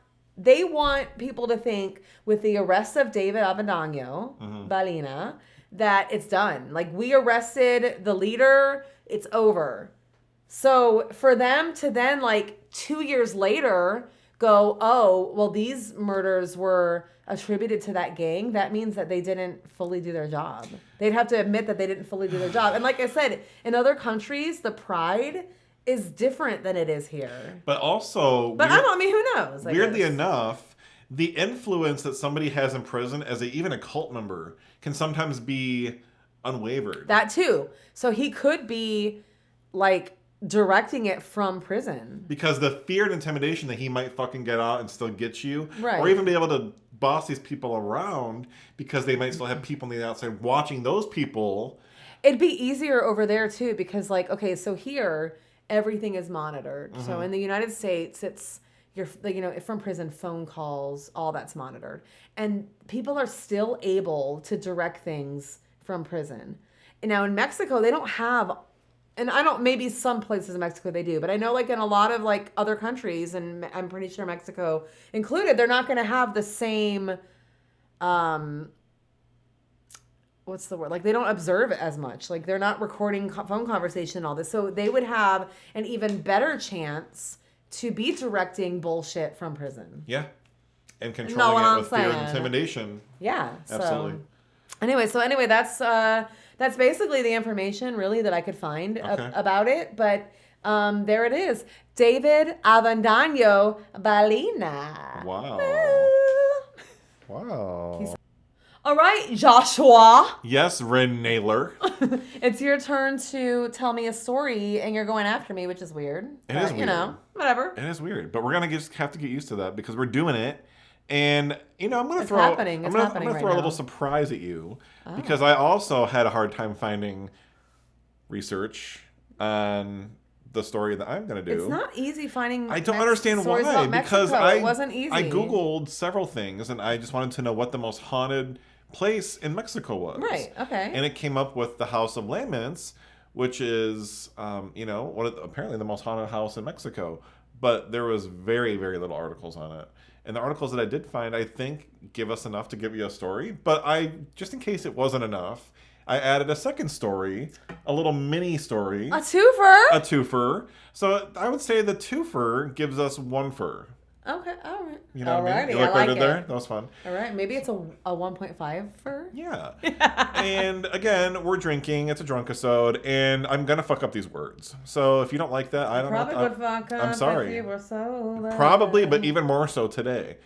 people to think with the arrest of David Avendano Ballina that it's done. Like, we arrested the leader, it's over. So for them to then, like, 2 years later go, oh, well, these murders were attributed to that gang, that means that they didn't fully do their job. They'd have to admit that they didn't fully do their job. And like I said, in other countries, the pride is different than it is here. But also... But I mean, who knows? Weirdly enough, the influence that somebody has in prison as even a cult member can sometimes be unwavered. That too. So he could be, like, directing it from prison. Because the fear and intimidation that he might fucking get out and still get you. Right. Or even be able to boss these people around because they might still have people on the outside watching those people. It'd be easier over there too because, like, okay, so here everything is monitored. So in the United States, it's from prison, phone calls, all that's monitored. And people are still able to direct things from prison. And now in Mexico, they don't have, and maybe some places in Mexico they do, but I know, like, in a lot of, like, other countries, and I'm pretty sure Mexico included, they're not going to have the same, what's the word? Like, they don't observe it as much. Like, they're not recording phone conversation and all this. So they would have an even better chance to be directing bullshit from prison. Yeah. And controlling it with fear and saying. intimidation. Yeah. Absolutely. Anyway, that's basically the information really that I could find about it. But there it is. David Avendano Ballina. Wow. Wow. All right, Joshua. Yes, Ren Naylor. It's your turn to tell me a story, and you're going after me, which is weird. It is weird. You know, whatever. It is weird, but we're gonna just have to get used to that because we're doing it. And I'm gonna It's throw happening. I'm It's gonna, happening I'm gonna throw right a little now. surprise at you because I also had a hard time finding research on the story that I'm gonna do. It's not easy finding. I don't understand stories why about because Mexico. It wasn't easy. I googled several things and I just wanted to know what the most haunted place in Mexico was. Right. Okay. And it came up with the House of Laments, which is apparently the most haunted house in Mexico. But there was very, very little articles on it. And the articles that I did find, I think, give us enough to give you a story. But just in case it wasn't enough, I added a second story, a little mini story. A twofer? A twofer. So I would say the twofer gives us one fur. Okay, all right. You know what I mean? You I look right like in there? it. That was fun. All right, maybe it's a 1.5 fur? Yeah. And again, we're drinking. It's a drunkisode. And I'm going to fuck up these words. So if you don't like that, I don't Probably know. would fuck up I'm sorry. if you were sober. Probably, but even more so today.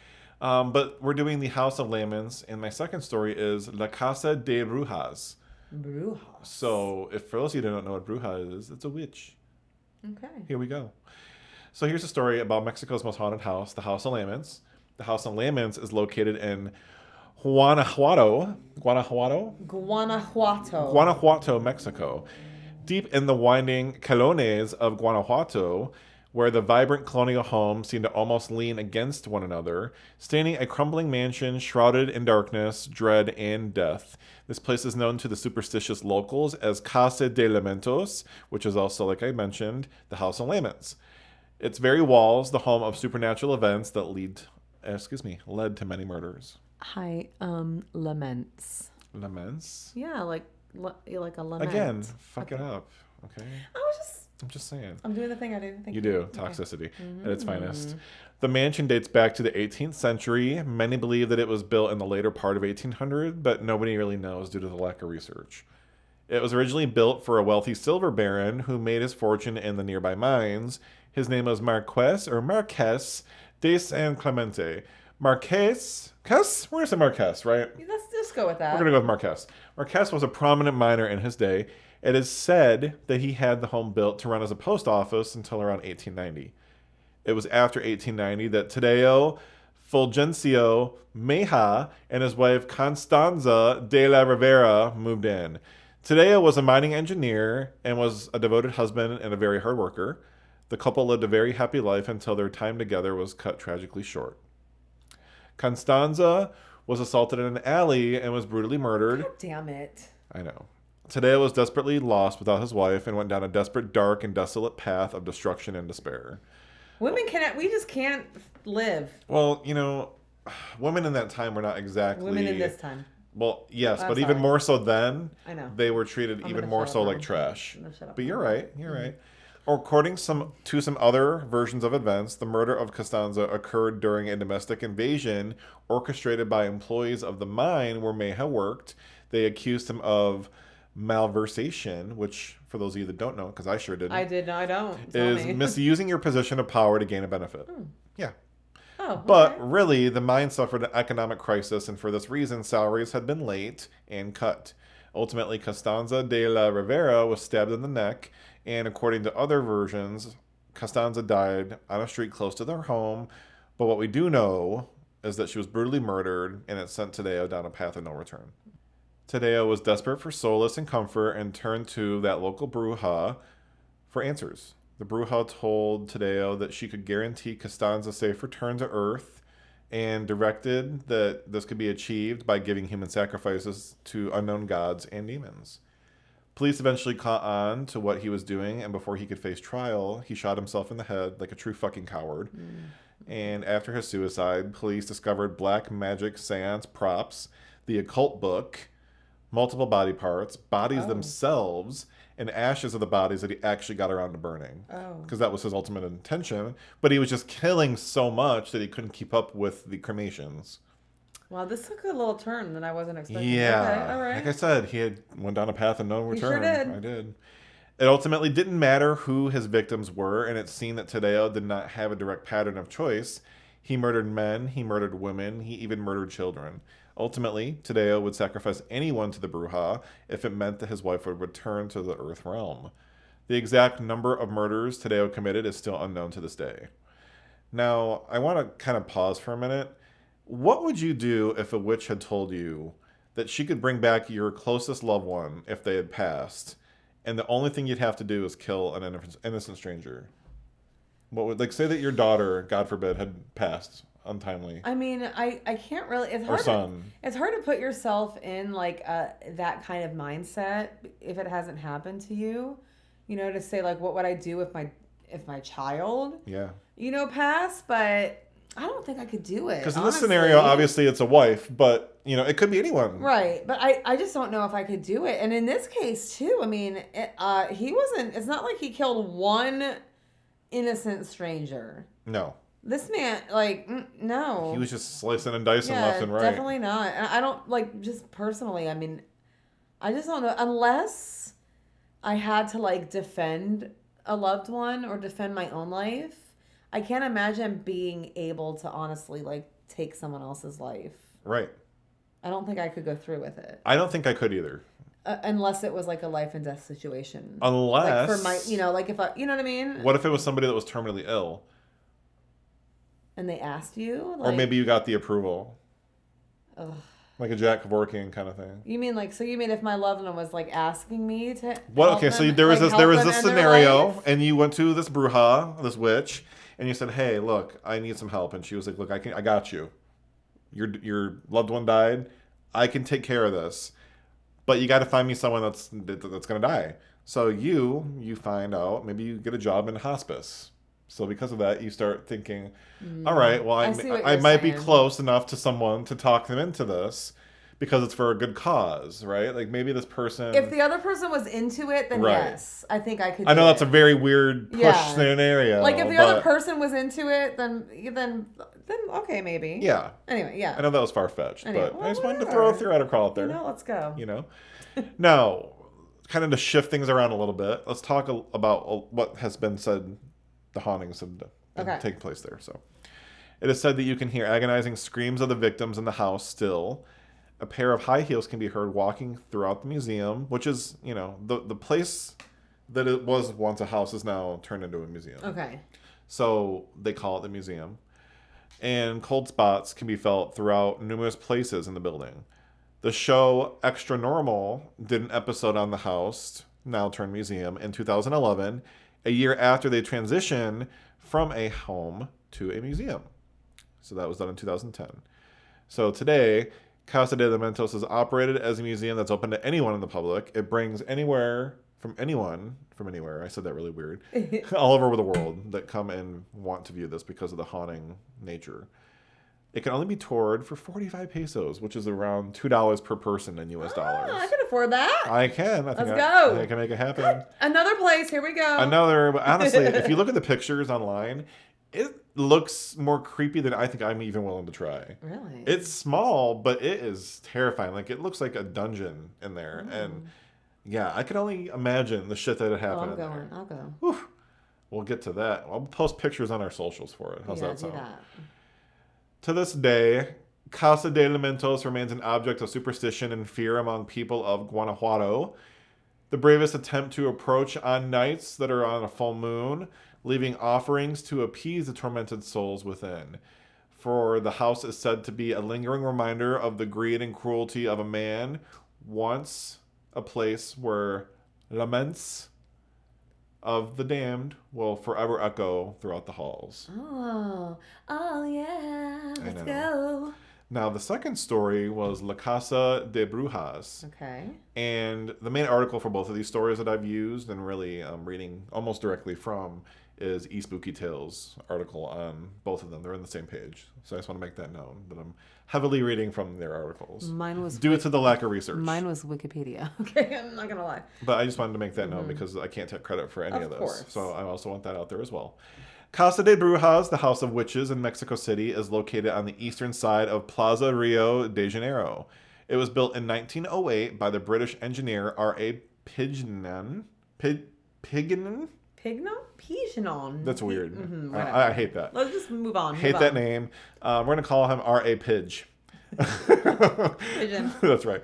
But we're doing the House of Laments. And my second story is La Casa de Brujas. Brujas. So for those of you who don't know what Bruja is, it's a witch. Okay. Here we go. So here's a story about Mexico's most haunted house, the House of Laments. The House of Laments is located in Guanajuato, Mexico. Deep in the winding calones of Guanajuato, where the vibrant colonial homes seem to almost lean against one another, standing a crumbling mansion shrouded in darkness, dread, and death. This place is known to the superstitious locals as Casa de Lamentos, which is also, like I mentioned, the House of Laments. Its very walls, the home of supernatural events that led to many murders. Hi, laments. Laments? Yeah, like a lament. Again, fuck it up. Okay? I'm just saying. I'm doing the thing I do. You do. Toxicity at its finest. The mansion dates back to the 18th century. Many believe that it was built in the later part of 1800, but nobody really knows due to the lack of research. It was originally built for a wealthy silver baron who made his fortune in the nearby mines. His name was Marqués de San Clemente. Marqués? We're going to say Marqués, right? Let's just go with that. We're going to go with Marqués. Marqués was a prominent miner in his day. It is said that he had the home built to run as a post office until around 1890. It was after 1890 that Tadeo Fulgencio Meja and his wife Constanza de la Rivera moved in. Tadeo was a mining engineer and was a devoted husband and a very hard worker. The couple lived a very happy life until their time together was cut tragically short. Constanza was assaulted in an alley and was brutally murdered. God damn it. I know. Tadeo was desperately lost without his wife and went down a desperate, dark, and desolate path of destruction and despair. We just can't live. Well, women in that time were not exactly... Women in this time. Well, yes, I'm but sorry. even more so then, I know. they were treated even more so like trash. But you're right. You're right. According to some other versions of events, the murder of Costanza occurred during a domestic invasion orchestrated by employees of the mine where Meja worked. They accused him of malversation, which, for those of you that don't know, because I sure didn't. I did. No, I don't. Tell is me. misusing your position of power to gain a benefit. Yeah. Oh, okay. But really, the mine suffered an economic crisis, and for this reason, salaries had been late and cut. Ultimately, Costanza de la Rivera was stabbed in the neck, and according to other versions, Costanza died on a street close to their home. But what we do know is that she was brutally murdered, and it sent Tadeo down a path of no return. Tadeo was desperate for solace and comfort and turned to that local bruja for answers. The bruja told Tadeo that she could guarantee Costanza's safe return to Earth and directed that this could be achieved by giving human sacrifices to unknown gods and demons. Police eventually caught on to what he was doing, and before he could face trial, he shot himself in the head like a true fucking coward. And after his suicide, police discovered black magic seance props, the occult book, multiple body parts, bodies themselves, and ashes of the bodies that he actually got around to burning. Because that was his ultimate intention. But he was just killing so much that he couldn't keep up with the cremations. Wow, this took a little turn that I wasn't expecting. Yeah. Okay, all right. Like I said, he had went down a path of no return. sure did. I did. It ultimately didn't matter who his victims were, and it's seen that Tadeo did not have a direct pattern of choice. He murdered men, he murdered women, he even murdered children. Ultimately, Tadeo would sacrifice anyone to the Bruja if it meant that his wife would return to the Earth realm. The exact number of murders Tadeo committed is still unknown to this day. Now, I want to kind of pause for a minute. What would you do if a witch had told you that she could bring back your closest loved one if they had passed, and the only thing you'd have to do is kill an innocent stranger? What would, like, say that your daughter, God forbid, had passed untimely? I mean, I can't really. It's hard. Or son. It's hard to put yourself in like that kind of mindset if it hasn't happened to you. You know, to say like, what would I do if my child, Yeah. passed? But I don't think I could do it. Because in this honestly. scenario, obviously it's a wife, but, it could be anyone. Right, but I just don't know if I could do it. And in this case too, I mean, he wasn't. It's not like he killed one innocent stranger. No. This man, no. He was just slicing and dicing Yeah, left and right. definitely not. And I don't, just personally, I mean, I just don't know. Unless I had to, defend a loved one or defend my own life, I can't imagine being able to honestly, take someone else's life. Right. I don't think I could go through with it. I don't think I could either. Unless it was, a life and death situation. Unless... for my, if I, you know what I mean? What if it was somebody that was terminally ill? And they asked you? Or maybe you got the approval. Ugh. Like a Jack Kevorkian kind of thing. You mean if my loved one was asking me to Well, help okay, so them, there was this help them end their scenario, life? and you went to this bruja, this witch, and you said, "Hey, look, I need some help." And she was like, "Look, I got you. Your loved one died. I can take care of this, but you got to find me someone that's gonna die." So you find out, maybe you get a job in hospice. So because of that, you start thinking, all right, well, I might be close enough to someone to talk them into this because it's for a good cause, right? Like maybe this person... If the other person was into it, then Right. yes, I think I could I know do that's it. a very weird push scenario. If the other person was into it, then okay, maybe. Yeah. Anyway, yeah. I know that was far-fetched, but well, I just wanted to whatever. throw a theoretical out there. Let's go. Now, kind of to shift things around a little bit, let's talk about what has been said, the hauntings have been taking place there. So it is said that you can hear agonizing screams of the victims in the house still. A pair of high heels can be heard walking throughout the museum, which is, the place that it was once a house is now turned into a museum. Okay. So they call it the museum. And cold spots can be felt throughout numerous places in the building. The show Extra Normal did an episode on the house, now turned museum, in 2011, a year after they transitioned from a home to a museum. So that was done in 2010. So today, Casa de Lamentos is operated as a museum that's open to anyone in the public. It brings anyone from anywhere, I said that really weird, all over the world that come and want to view this because of the haunting nature. It can only be toured for 45 pesos, which is around $2 per person in US dollars. I can afford that. I can. Let's go. I can make it happen. Another place. Here we go. But honestly, if you look at the pictures online, it looks more creepy than I think I'm even willing to try. Really? It's small, but it is terrifying. Like, it looks like a dungeon in there. And yeah, I can only imagine the shit that would happen in there. I'll go. Whew. We'll get to that. I'll post pictures on our socials for it. How's that sound? Do that. To this day, Casa de Lamentos remains an object of superstition and fear among people of Guanajuato. The bravest attempt to approach on nights that are on a full moon, leaving offerings to appease the tormented souls within. For the house is said to be a lingering reminder of the greed and cruelty of a man, once a place where laments of the damned will forever echo throughout the halls. Oh yeah, let's know. go. Now, the second story was La Casa de Brujas. Okay. And the main article for both of these stories that I've used and really reading almost directly from is eSpooky Tales article on both of them. They're on the same page. So I just want to make that known that I'm heavily reading from their articles. Mine was due to the lack of research. Mine was Wikipedia. Okay, I'm not going to lie. But I just wanted to make that known because I can't take credit for any of this. Course. So I also want that out there as well. Casa de Brujas, the House of Witches in Mexico City, is located on the eastern side of Plaza Rio de Janeiro. It was built in 1908 by the British engineer R.A. Pignon. Pignon? Pigeon? That's weird. Whatever. I hate that. Let's just move on. Hate that name. We're going to call him R.A. Pidge. Pigeon. That's right.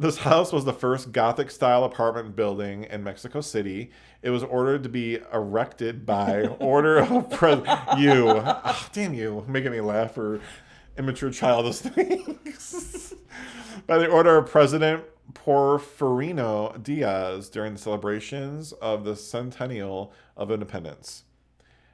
This house was the first Gothic-style apartment building in Mexico City. It was ordered to be erected by order of damn you, making me laugh for immature childish things. By the order of President Porfirio Diaz during the celebrations of the Centennial of Independence.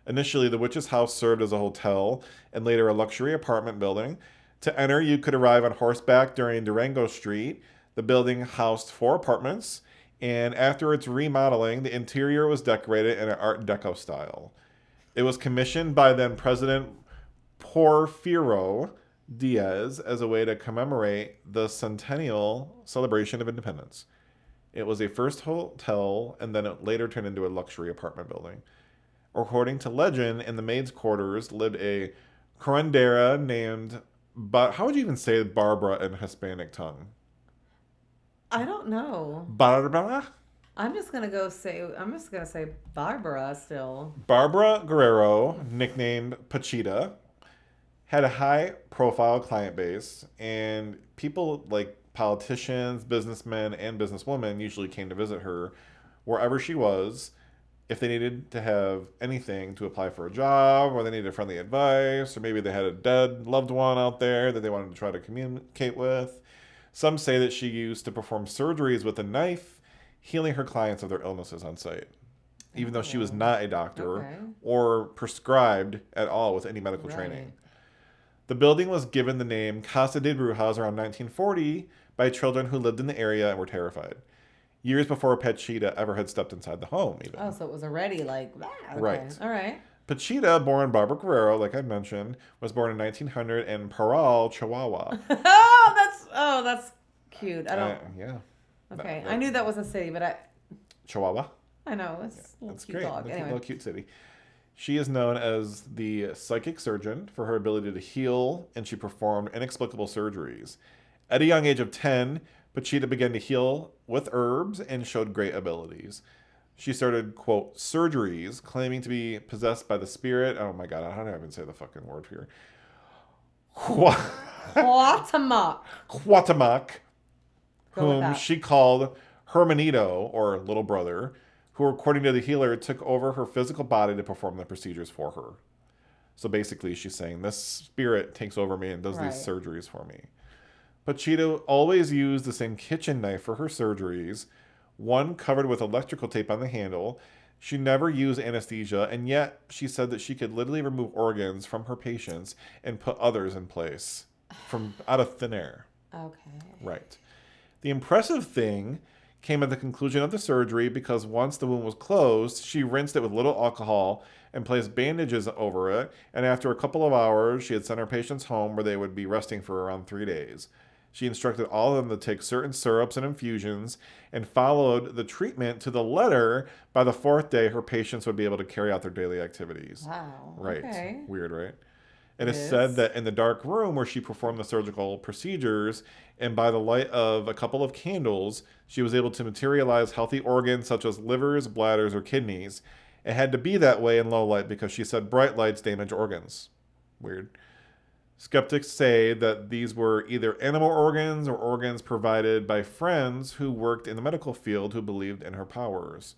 Initially, the witch's house served as a hotel and later a luxury apartment building. To enter, you could arrive on horseback during Durango Street. The building housed 4 apartments, and after its remodeling, the interior was decorated in an Art Deco style. It was commissioned by then President Porfirio Diaz as a way to commemorate the centennial celebration of independence. It was a first hotel, and then it later turned into a luxury apartment building. According to legend, in the maids' quarters lived a curandera named, how would you even say Barbara in Hispanic tongue? I don't know. Barbara? I'm just gonna say Barbara still. Barbara Guerrero, nicknamed Pachita, had a high-profile client base, and people like politicians, businessmen, and businesswomen usually came to visit her wherever she was if they needed to have anything to apply for a job, or they needed friendly advice, or maybe they had a dead loved one out there that they wanted to try to communicate with. Some say that she used to perform surgeries with a knife, healing her clients of their illnesses on site, even though she was not a doctor or prescribed at all with any medical training. The building was given the name Casa de Brujas around 1940 by children who lived in the area and were terrified. Years before Pachita ever had stepped inside the home, even. Oh, so it was already like that. Okay. Right. All right. Pachita, born Barbara Guerrero, like I mentioned, was born in 1900 in Parral, Chihuahua. That's cute. I don't. Yeah. Okay, I knew that was a city, but Chihuahua. I know it's a That's cute great. dog. That's Anyway. a little cute city. She is known as the psychic surgeon for her ability to heal, and she performed inexplicable surgeries. At a young age of 10, Pachita began to heal with herbs and showed great abilities. She started, quote, surgeries, claiming to be possessed by the spirit. Oh my God, how do I even say the fucking word here? Cuauhtémoc, whom she called Hermanito, or little brother, who, according to the healer, took over her physical body to perform the procedures for her. So basically, she's saying, this spirit takes over me and does these surgeries for me. Pachita always used the same kitchen knife for her surgeries, one covered with electrical tape on the handle. She never used anesthesia, and yet she said that she could literally remove organs from her patients and put others in place from out of thin air. Okay. Right. The impressive thing came at the conclusion of the surgery because once the wound was closed, she rinsed it with little alcohol and placed bandages over it, and after a couple of hours, she had sent her patients home where they would be resting for around 3 days. She instructed all of them to take certain syrups and infusions and followed the treatment to the letter. By the 4th day, her patients would be able to carry out their daily activities. Wow. Right. Okay. Weird, right? And it's said that in the dark room where she performed the surgical procedures, and by the light of a couple of candles, she was able to materialize healthy organs such as livers, bladders, or kidneys. It had to be that way in low light because she said bright lights damage organs. Weird. Skeptics say that these were either animal organs or organs provided by friends who worked in the medical field who believed in her powers.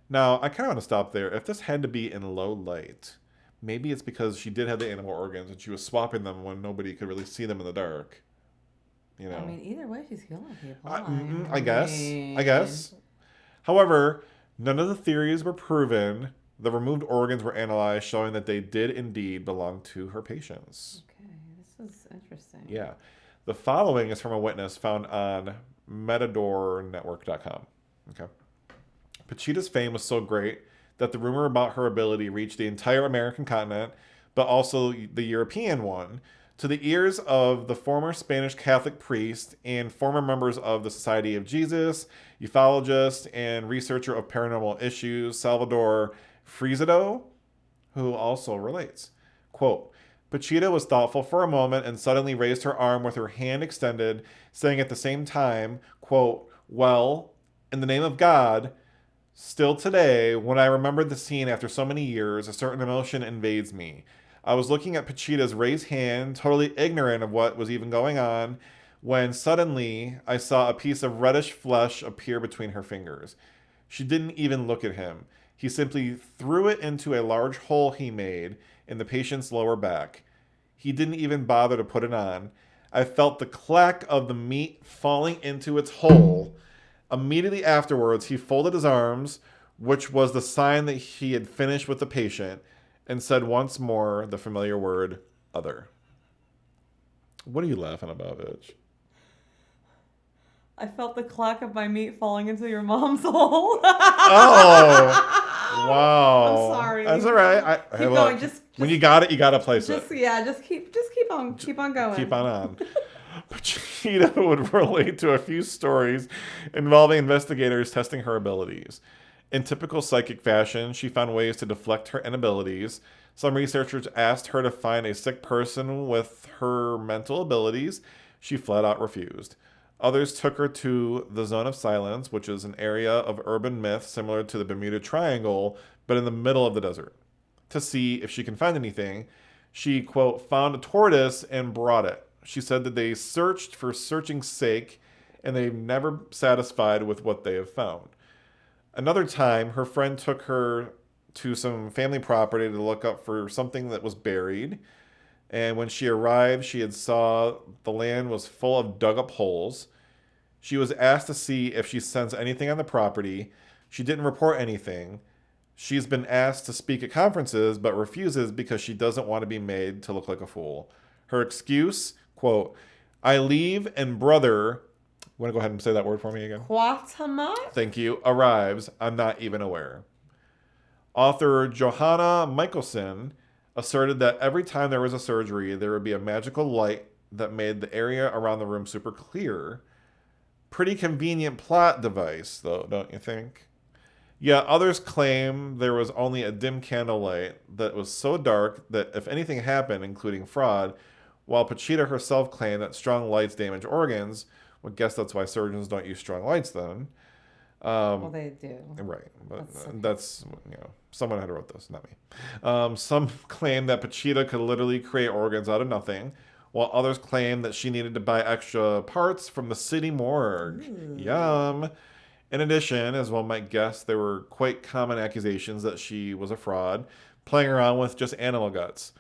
Now, I kind of want to stop there. If this had to be in low light, maybe it's because she did have the animal organs and she was swapping them when nobody could really see them in the dark. You know. I mean, either way, she's healing people. I guess. However, none of the theories were proven. The removed organs were analyzed, showing that they did indeed belong to her patients. Okay, this is interesting. Yeah. The following is from a witness found on MetadorNetwork.com. Okay. Pachita's fame was so great that the rumor about her ability reached the entire American continent, but also the European one, to the ears of the former Spanish Catholic priest and former members of the Society of Jesus, ufologist, and researcher of paranormal issues, Salvador Frizzado, who also relates. Quote, Pachita was thoughtful for a moment and suddenly raised her arm with her hand extended, saying at the same time, quote, well, in the name of God, still today, when I remembered the scene after so many years, a certain emotion invades me. I was looking at Pachita's raised hand, totally ignorant of what was even going on, when suddenly I saw a piece of reddish flesh appear between her fingers. She didn't even look at him. He simply threw it into a large hole he made in the patient's lower back. He didn't even bother to put it on. I felt the clack of the meat falling into its hole. Immediately afterwards, he folded his arms, which was the sign that he had finished with the patient, and said once more the familiar word, other. What are you laughing about, bitch? I felt the clack of my meat falling into your mom's hole. Oh, wow. I'm sorry. That's all right. Keep going. Just when you got it, you got to place just, it. Yeah, just keep on going. Keep on. Pachita would relate to a few stories involving investigators testing her abilities. In typical psychic fashion, she found ways to deflect her inabilities. Some researchers asked her to find a sick person with her mental abilities. She flat out refused. Others took her to the Zone of Silence, which is an area of urban myth similar to the Bermuda Triangle, but in the middle of the desert, to see if she can find anything. She, quote, found a tortoise and brought it. She said that they searched for searching's sake, and they've never satisfied with what they have found. Another time, her friend took her to some family property to look up for something that was buried. And when she arrived, she had saw the land was full of dug up holes. She was asked to see if she sensed anything on the property. She didn't report anything. She's been asked to speak at conferences, but refuses because she doesn't want to be made to look like a fool. Her excuse, quote, I leave and brother, want to go ahead and say that word for me again? Quatama? Thank you. Arrives. I'm not even aware. Author Johanna Michelson asserted that every time there was a surgery, there would be a magical light that made the area around the room super clear. Pretty convenient plot device, though, don't you think? Yet others claim there was only a dim candlelight that was so dark that if anything happened, including fraud, while Pachita herself claimed that strong lights damage organs, well, I guess that's why surgeons don't use strong lights then. Well, they do. Right, but that's someone had wrote this, not me. Some claim that Pachita could literally create organs out of nothing, while others claim that she needed to buy extra parts from the city morgue. Yum. In addition, as one might guess, there were quite common accusations that she was a fraud, playing around with just animal guts.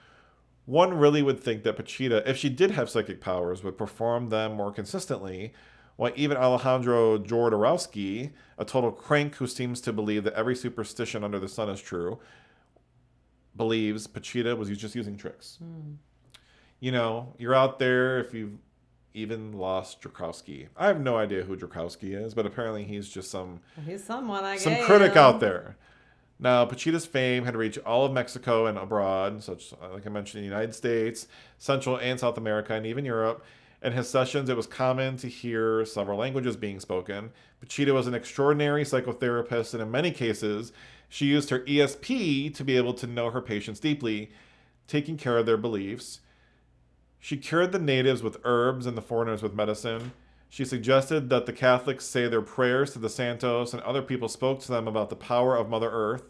One really would think that Pachita, if she did have psychic powers, would perform them more consistently, while even Alejandro Jodorowsky, a total crank who seems to believe that every superstition under the sun is true, believes Pachita was just using tricks. You know, you're out there if you've even lost Drakowski. I have no idea who Drakowski is, but apparently he's just He's someone, I guess. some critic out there. Now, Pachita's fame had reached all of Mexico and abroad, such like I mentioned, the United States, Central and South America, and even Europe. In his sessions, it was common to hear several languages being spoken. Pachita was an extraordinary psychotherapist, and in many cases, she used her ESP to be able to know her patients deeply, taking care of their beliefs. She cured the natives with herbs and the foreigners with medicine. She suggested that the Catholics say their prayers to the Santos, and other people spoke to them about the power of Mother Earth.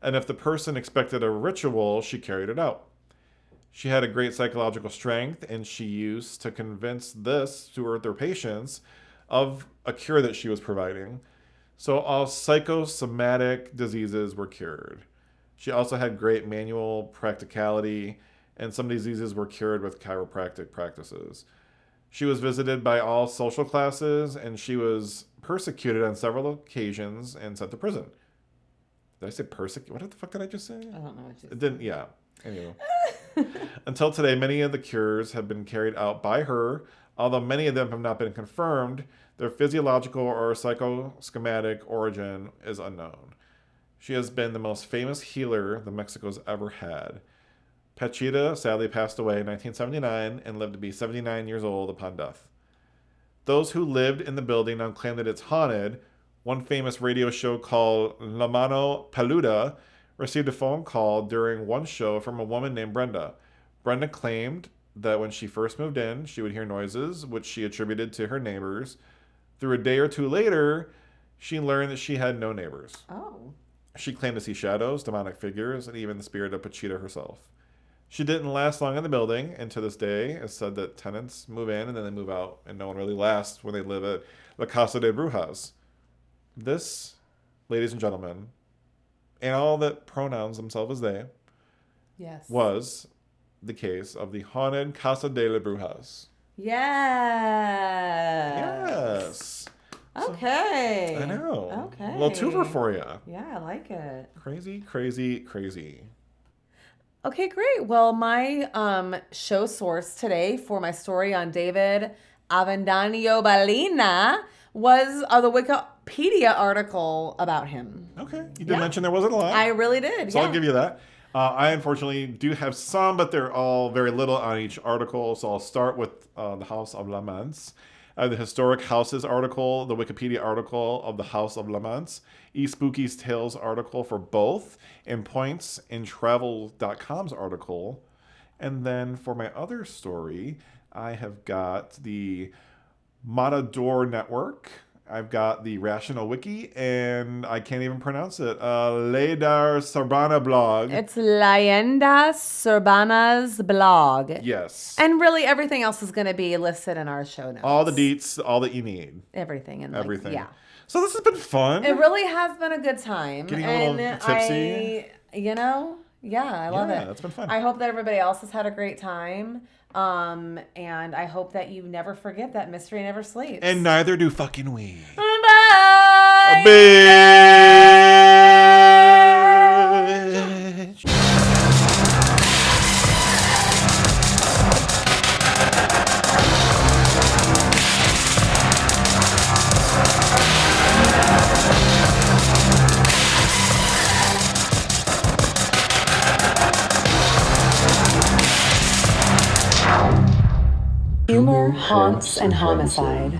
And if the person expected a ritual, she carried it out. She had a great psychological strength, and she used to convince their patients of a cure that she was providing. So all psychosomatic diseases were cured. She also had great manual practicality, and some diseases were cured with chiropractic practices. She was visited by all social classes, and she was persecuted on several occasions and sent to prison. Did I say persecute? What the fuck did I just say? I don't know what you said. It didn't, yeah. Anyway. Until today, many of the cures have been carried out by her, although many of them have not been confirmed. Their physiological or psychosomatic origin is unknown. She has been the most famous healer the Mexico's ever had. Pachita sadly passed away in 1979 and lived to be 79 years old upon death. Those who lived in the building now claim that it's haunted. One famous radio show called La Mano Peluda received a phone call during one show from a woman named Brenda. Brenda claimed that when she first moved in, she would hear noises, which she attributed to her neighbors. Through a day or two later, she learned that she had no neighbors. Oh. She claimed to see shadows, demonic figures, and even the spirit of Pachita herself. She didn't last long in the building, and to this day, it's said that tenants move in and then they move out, and no one really lasts when they live at La Casa de Brujas. This, ladies and gentlemen, and all that pronouns themselves as they, Yes. was the case of the haunted Casa de la Brujas. Yes. Yes. Okay. I know. Okay. A little twofer for you. Yeah, I like it. Crazy, crazy, crazy. Okay, great. Well, my show source today for my story on David Avendano Ballina was the Wikipedia article about him. Okay. You did mention there wasn't a lot. I really did. So yeah. I'll give you that. I unfortunately do have some, but they're all very little on each article. So I'll start with the House of Laments. The Historic Houses article, the Wikipedia article of the House of Laments, eSpooky's Tales article for both, and Points in Travel.com's article. And then for my other story, I have got the Matador Network. I've got the Rational Wiki, and I can't even pronounce it. Ledar Sarbana blog. It's Leyendas Urbana's blog. Yes. And really everything else is going to be listed in our show notes. All the deets, all that you need. Everything. And Everything. yeah. So this has been fun. It really has been a good time. Getting a little tipsy. I love it. It's been fun. I hope that everybody else has had a great time. And I hope that you never forget that mystery never sleeps. And neither do fucking we. Bye. Bitch. Humor, haunts, and homicide.